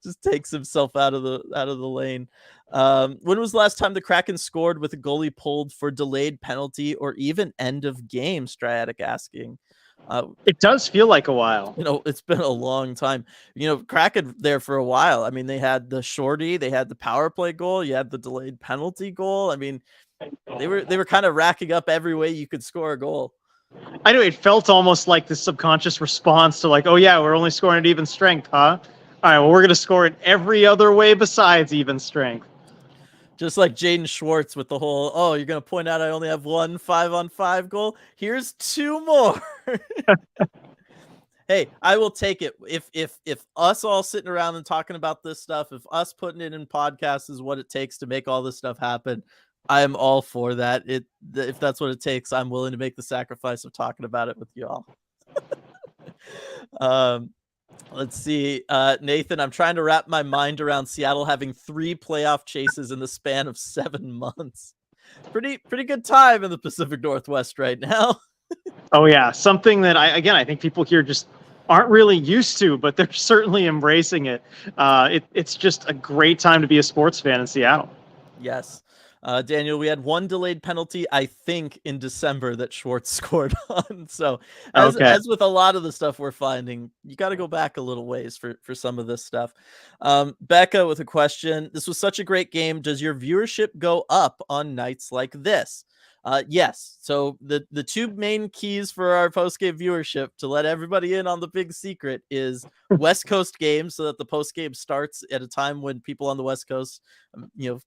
Just takes himself out of the lane. When was the last time the Kraken scored with a goalie pulled for delayed penalty or even end of game? Striatic asking. It does feel like a while. It's been a long time. Kraken there for a while. I mean, they had the shorty, they had the power play goal, you had the delayed penalty goal. I mean, they were kind of racking up every way you could score a goal. I know it felt almost like the subconscious response to like, oh yeah, we're only scoring at even strength, huh? All right, well, we're going to score it every other way besides even strength. Just like Jaden Schwartz with the whole, oh, you're going to point out I only have one 5-on-5 goal? Here's 2 more. Hey, I will take it. If us all sitting around and talking about this stuff, if us putting it in podcasts is what it takes to make all this stuff happen, I am all for that. If that's what it takes, I'm willing to make the sacrifice of talking about it with y'all. Let's see. Nathan, I'm trying to wrap my mind around Seattle having 3 playoff chases in the span of 7 months. Pretty good time in the Pacific Northwest right now. Oh yeah, something that I think people here just aren't really used to, but they're certainly embracing it. It's just a great time to be a sports fan in Seattle. Yes. Daniel, we had 1 delayed penalty, I think, in December that Schwartz scored on. So as with a lot of the stuff we're finding, you got to go back a little ways for some of this stuff. Becca with a question. This was such a great game. Does your viewership go up on nights like this? Yes. So the 2 main keys for our post-game viewership, to let everybody in on the big secret, is West Coast games, so that the post-game starts at a time when people on the West Coast,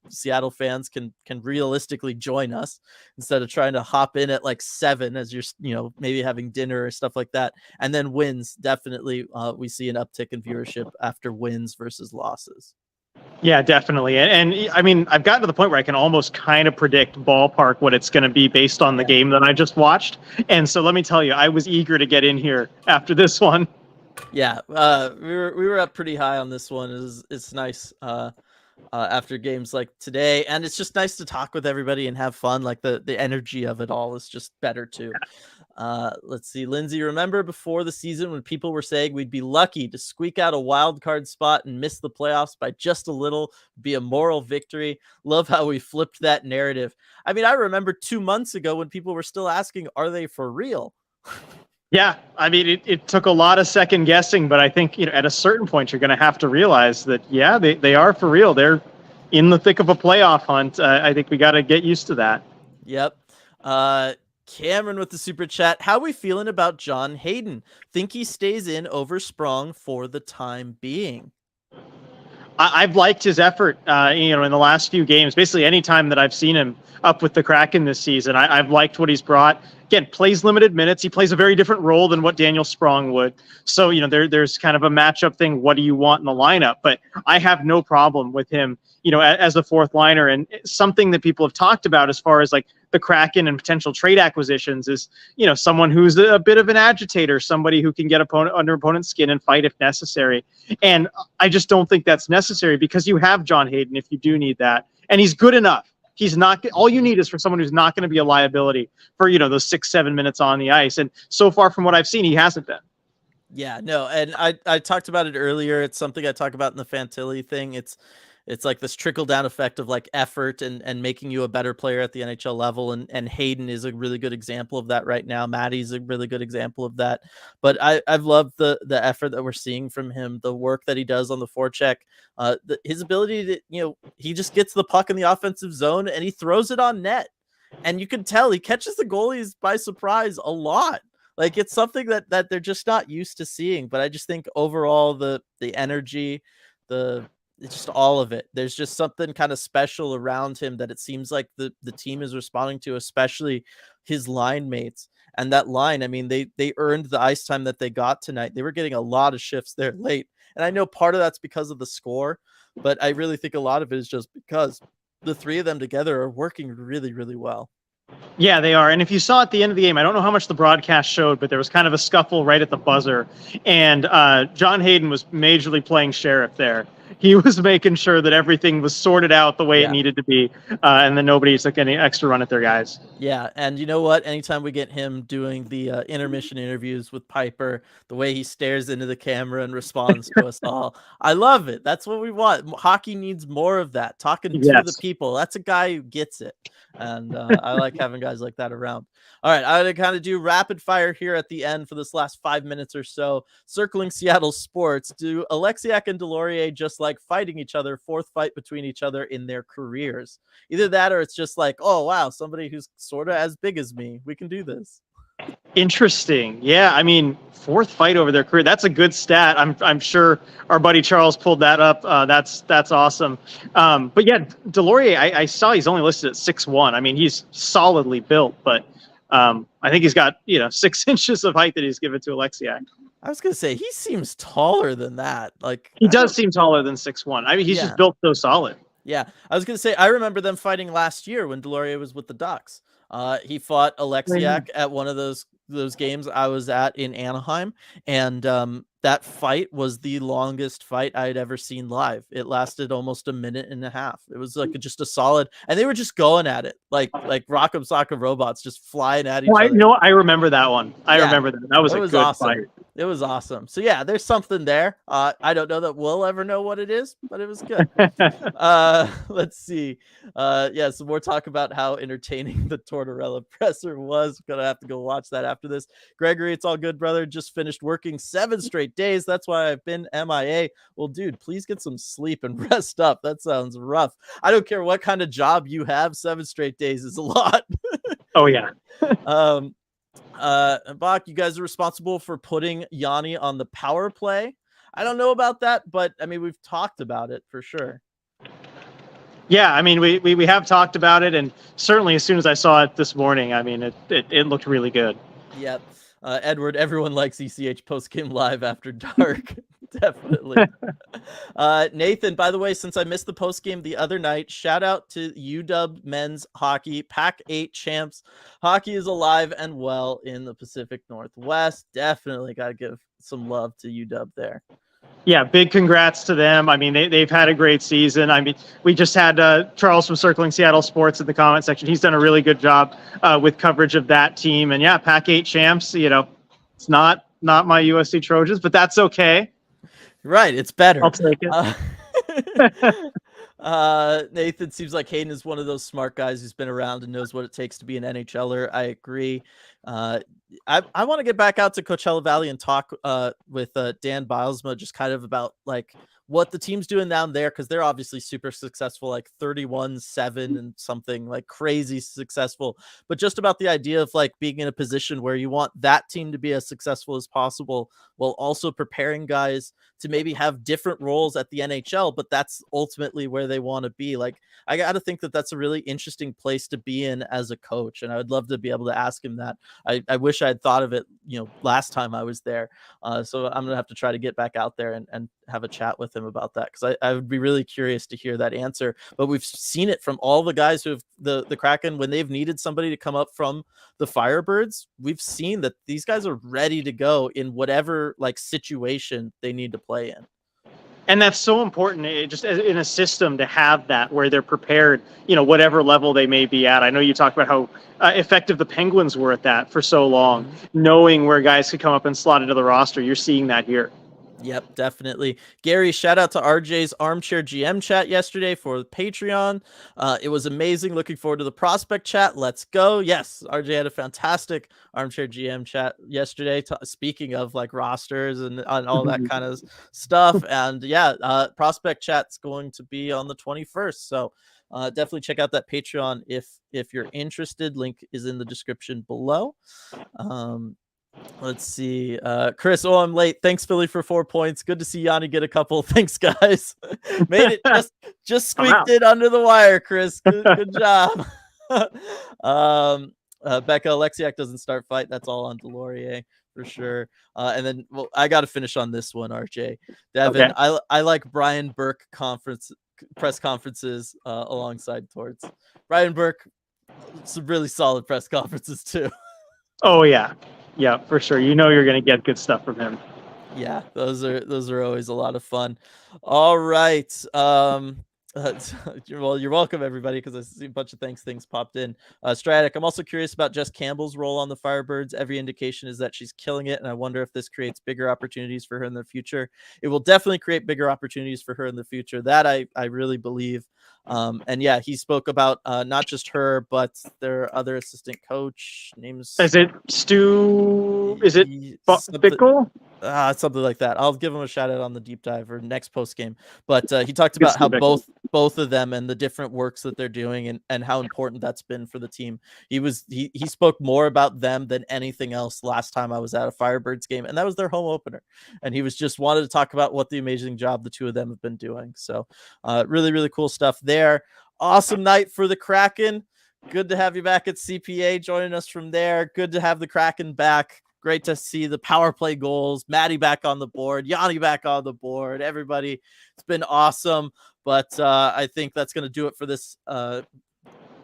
Seattle fans can realistically join us instead of trying to hop in at like 7 as you're, maybe having dinner or stuff like that. And then wins, definitely, we see an uptick in viewership after wins versus losses. Yeah, definitely. And I mean, I've gotten to the point where I can almost kind of predict ballpark what it's going to be based on the game that I just watched. And so let me tell you, I was eager to get in here after this one. Yeah, we were up pretty high on this one. It's nice after games like today, and it's just nice to talk with everybody and have fun. Like the energy of it all is just better too. Let's see, Lindsay, remember before the season when people were saying we'd be lucky to squeak out a wild card spot and miss the playoffs by just a little, be a moral victory? Love how we flipped that narrative. I mean, I remember 2 months ago when people were still asking, are they for real? Yeah, I mean, it took a lot of second guessing, but I think at a certain point you're going to have to realize that, yeah, they are for real. They're in the thick of a playoff hunt. I think we got to get used to that. Yep. Cameron with the super chat. How are we feeling about John Hayden? Think he stays in over Sprong for the time being? I've liked his effort, in the last few games. Basically, any time that I've seen him up with the Kraken this season, I've liked what he's brought. again, plays limited minutes. He plays a very different role than what Daniel Sprong would. So, there's kind of a matchup thing. What do you want in the lineup? But I have no problem with him, as the fourth liner. And something that people have talked about as far as like the Kraken and potential trade acquisitions is, someone who's a bit of an agitator, somebody who can get under opponent's skin and fight if necessary. And I just don't think that's necessary because you have John Hayden if you do need that. And he's good enough. He's not, all you need is for someone who's not going to be a liability for, those 6-7 minutes on the ice. And so far from what I've seen, he hasn't been. Yeah, no. And I talked about it earlier. It's something I talk about in the Fantilli thing. It's like this trickle down effect of like effort and making you a better player at the NHL level. And Hayden is a really good example of that right now. Maddie's a really good example of that. But I've loved the effort that we're seeing from him, the work that he does on the forecheck, his ability to, he just gets the puck in the offensive zone and he throws it on net. And you can tell he catches the goalies by surprise a lot. Like it's something that they're just not used to seeing. But I just think overall the energy, it's just all of it. There's just something kind of special around him that it seems like the team is responding to, especially his line mates. And that line, I mean, they earned the ice time that they got tonight. They were getting a lot of shifts there late. And I know part of that's because of the score, but I really think a lot of it is just because the three of them together are working really, really well. Yeah, they are. And if you saw at the end of the game, I don't know how much the broadcast showed, but there was kind of a scuffle right at the buzzer. And John Hayden was majorly playing sheriff there. He was making sure that everything was sorted out the way it needed to be, and then nobody took any extra run at their guys. Yeah, and you know what? Anytime we get him doing the intermission interviews with Piper, the way he stares into the camera and responds to us all, I love it. That's what we want. Hockey needs more of that, talking to the people. That's a guy who gets it, and I like having guys like that around. All right, I'm going to kind of do rapid fire here at the end for this last 5 minutes or so. Circling Seattle sports, do Alexiak and Delorier just like fighting each other, fourth fight between each other in their careers? Either that or it's just like, oh, wow, somebody who's sort of as big as me. We can do this. Interesting. Yeah, I mean, fourth fight over their career. That's a good stat. I'm sure our buddy Charles pulled that up. That's awesome. But yeah, Delorier, I saw he's only listed at 6'1". I mean, he's solidly built, but I think he's got 6 inches of height that he's given to Alexiak. I was gonna say he seems taller than that. Like he does seem taller than 6'1". I mean, he's just built so solid. Yeah, I was gonna say I remember them fighting last year when Delorier was with the Ducks. He fought Alexiak at one of those games I was at in Anaheim, and that fight was the longest fight I had ever seen live. It lasted almost a minute and a half. It was like just a solid, and they were just going at it like Rock'em Sock'em Robots, just flying at each other. I remember that one. I remember that. That was a good awesome fight. It was awesome. So yeah, there's something there. I don't know that we'll ever know what it is, but it was good. Let's see. Some more talk about how entertaining the Tortorella presser was. Gonna have to go watch that after this. Gregory, it's all good, brother. Just finished working 7 straight days. That's why I've been MIA. Well, dude, please get some sleep and rest up. That sounds rough. I don't care what kind of job you have. 7 straight days is a lot. Oh yeah. Bach, you guys are responsible for putting Yanni on the power play. I don't know about that, but I mean, we've talked about it for sure. Yeah, I mean, we have talked about it, and certainly as soon as I saw it this morning, I mean, it looked really good. Yep. Edward, everyone likes ECH Postgame Live after dark. Definitely. Nathan, by the way, since I missed the postgame the other night, shout out to UW men's hockey, Pack 8 champs. Hockey is alive and well in the Pacific Northwest. Definitely got to give some love to UW there. Yeah, big congrats to them. I mean, they've had a great season. I mean, we just had Charles from Circling Seattle Sports in the comment section. He's done a really good job with coverage of that team. And yeah, Pack 8 champs, it's not my USC Trojans, but that's okay. Right, it's better. I'll take it. Nathan, seems like Hayden is one of those smart guys who's been around and knows what it takes to be an NHLer. I agree. I want to get back out to Coachella Valley and talk with Dan Bilesma just kind of about like what the team's doing down there, because they're obviously super successful, like 31-7 and something, like crazy successful, but just about the idea of like being in a position where you want that team to be as successful as possible while also preparing guys to maybe have different roles at the NHL, but that's ultimately where they want to be. Like, I got to think that that's a really interesting place to be in as a coach, and I would love to be able to ask him that. I wish I had thought of it, last time I was there. So I'm gonna have to try to get back out there and have a chat with him about that, because I would be really curious to hear that answer. But we've seen it from all the guys who have the Kraken, when they've needed somebody to come up from the Firebirds. We've seen that these guys are ready to go in whatever like situation they need to play in. And that's so important, just in a system, to have that where they're prepared, whatever level they may be at. I know you talked about how effective the Penguins were at that for so long, knowing where guys could come up and slot into the roster. You're seeing that here. Yep, definitely. Gary, shout out to RJ's Armchair GM chat yesterday for the Patreon. It was amazing. Looking forward to the prospect chat. Let's go. Yes, RJ had a fantastic Armchair GM chat yesterday. Speaking of like rosters and all that kind of stuff. And yeah, prospect chat's going to be on the 21st. So definitely check out that Patreon if you're interested. Link is in the description below. Let's see. Chris, I'm late. Thanks, Philly, for 4 points. Good to see Yanni get a couple. Thanks, guys. Made it just squeaked it under the wire, Chris. Good job. Becca, Alexiak doesn't start fight. That's all on Delorier for sure. And then I got to finish on this one, RJ. Devin, okay. I like Brian Burke press conferences alongside Torts. Brian Burke, some really solid press conferences too. Oh yeah. Yeah, for sure. You're going to get good stuff from him. Yeah, those are always a lot of fun. All right. Well, you're welcome, everybody, because I see a bunch of things popped in. Stratic, I'm also curious about Jess Campbell's role on the Firebirds. Every indication is that she's killing it, and I wonder if this creates bigger opportunities for her in the future. It will definitely create bigger opportunities for her in the future. That I really believe. And yeah, he spoke about not just her, but their other assistant coach. Names. Is it Stu? Is it Bickle? Something like that. I'll give him a shout out on the deep dive or next post game. But he talked about how both of them and the different works that they're doing and how important that's been for the team. He spoke more about them than anything else last time I was at a Firebirds game, and that was their home opener. And he was just wanted to talk about what the amazing job the two of them have been doing. So really, really cool stuff there. Awesome night for the Kraken. Good to have you back at CPA joining us from there. Good to have the Kraken back. Great to see the power play goals. Maddie back on the board. Yanni back on the board. Everybody, it's been awesome. But I think that's going to do it for this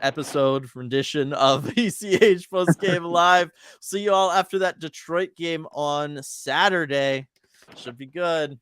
episode rendition of ECH Postgame Live. See you all after that Detroit game on Saturday. Should be good.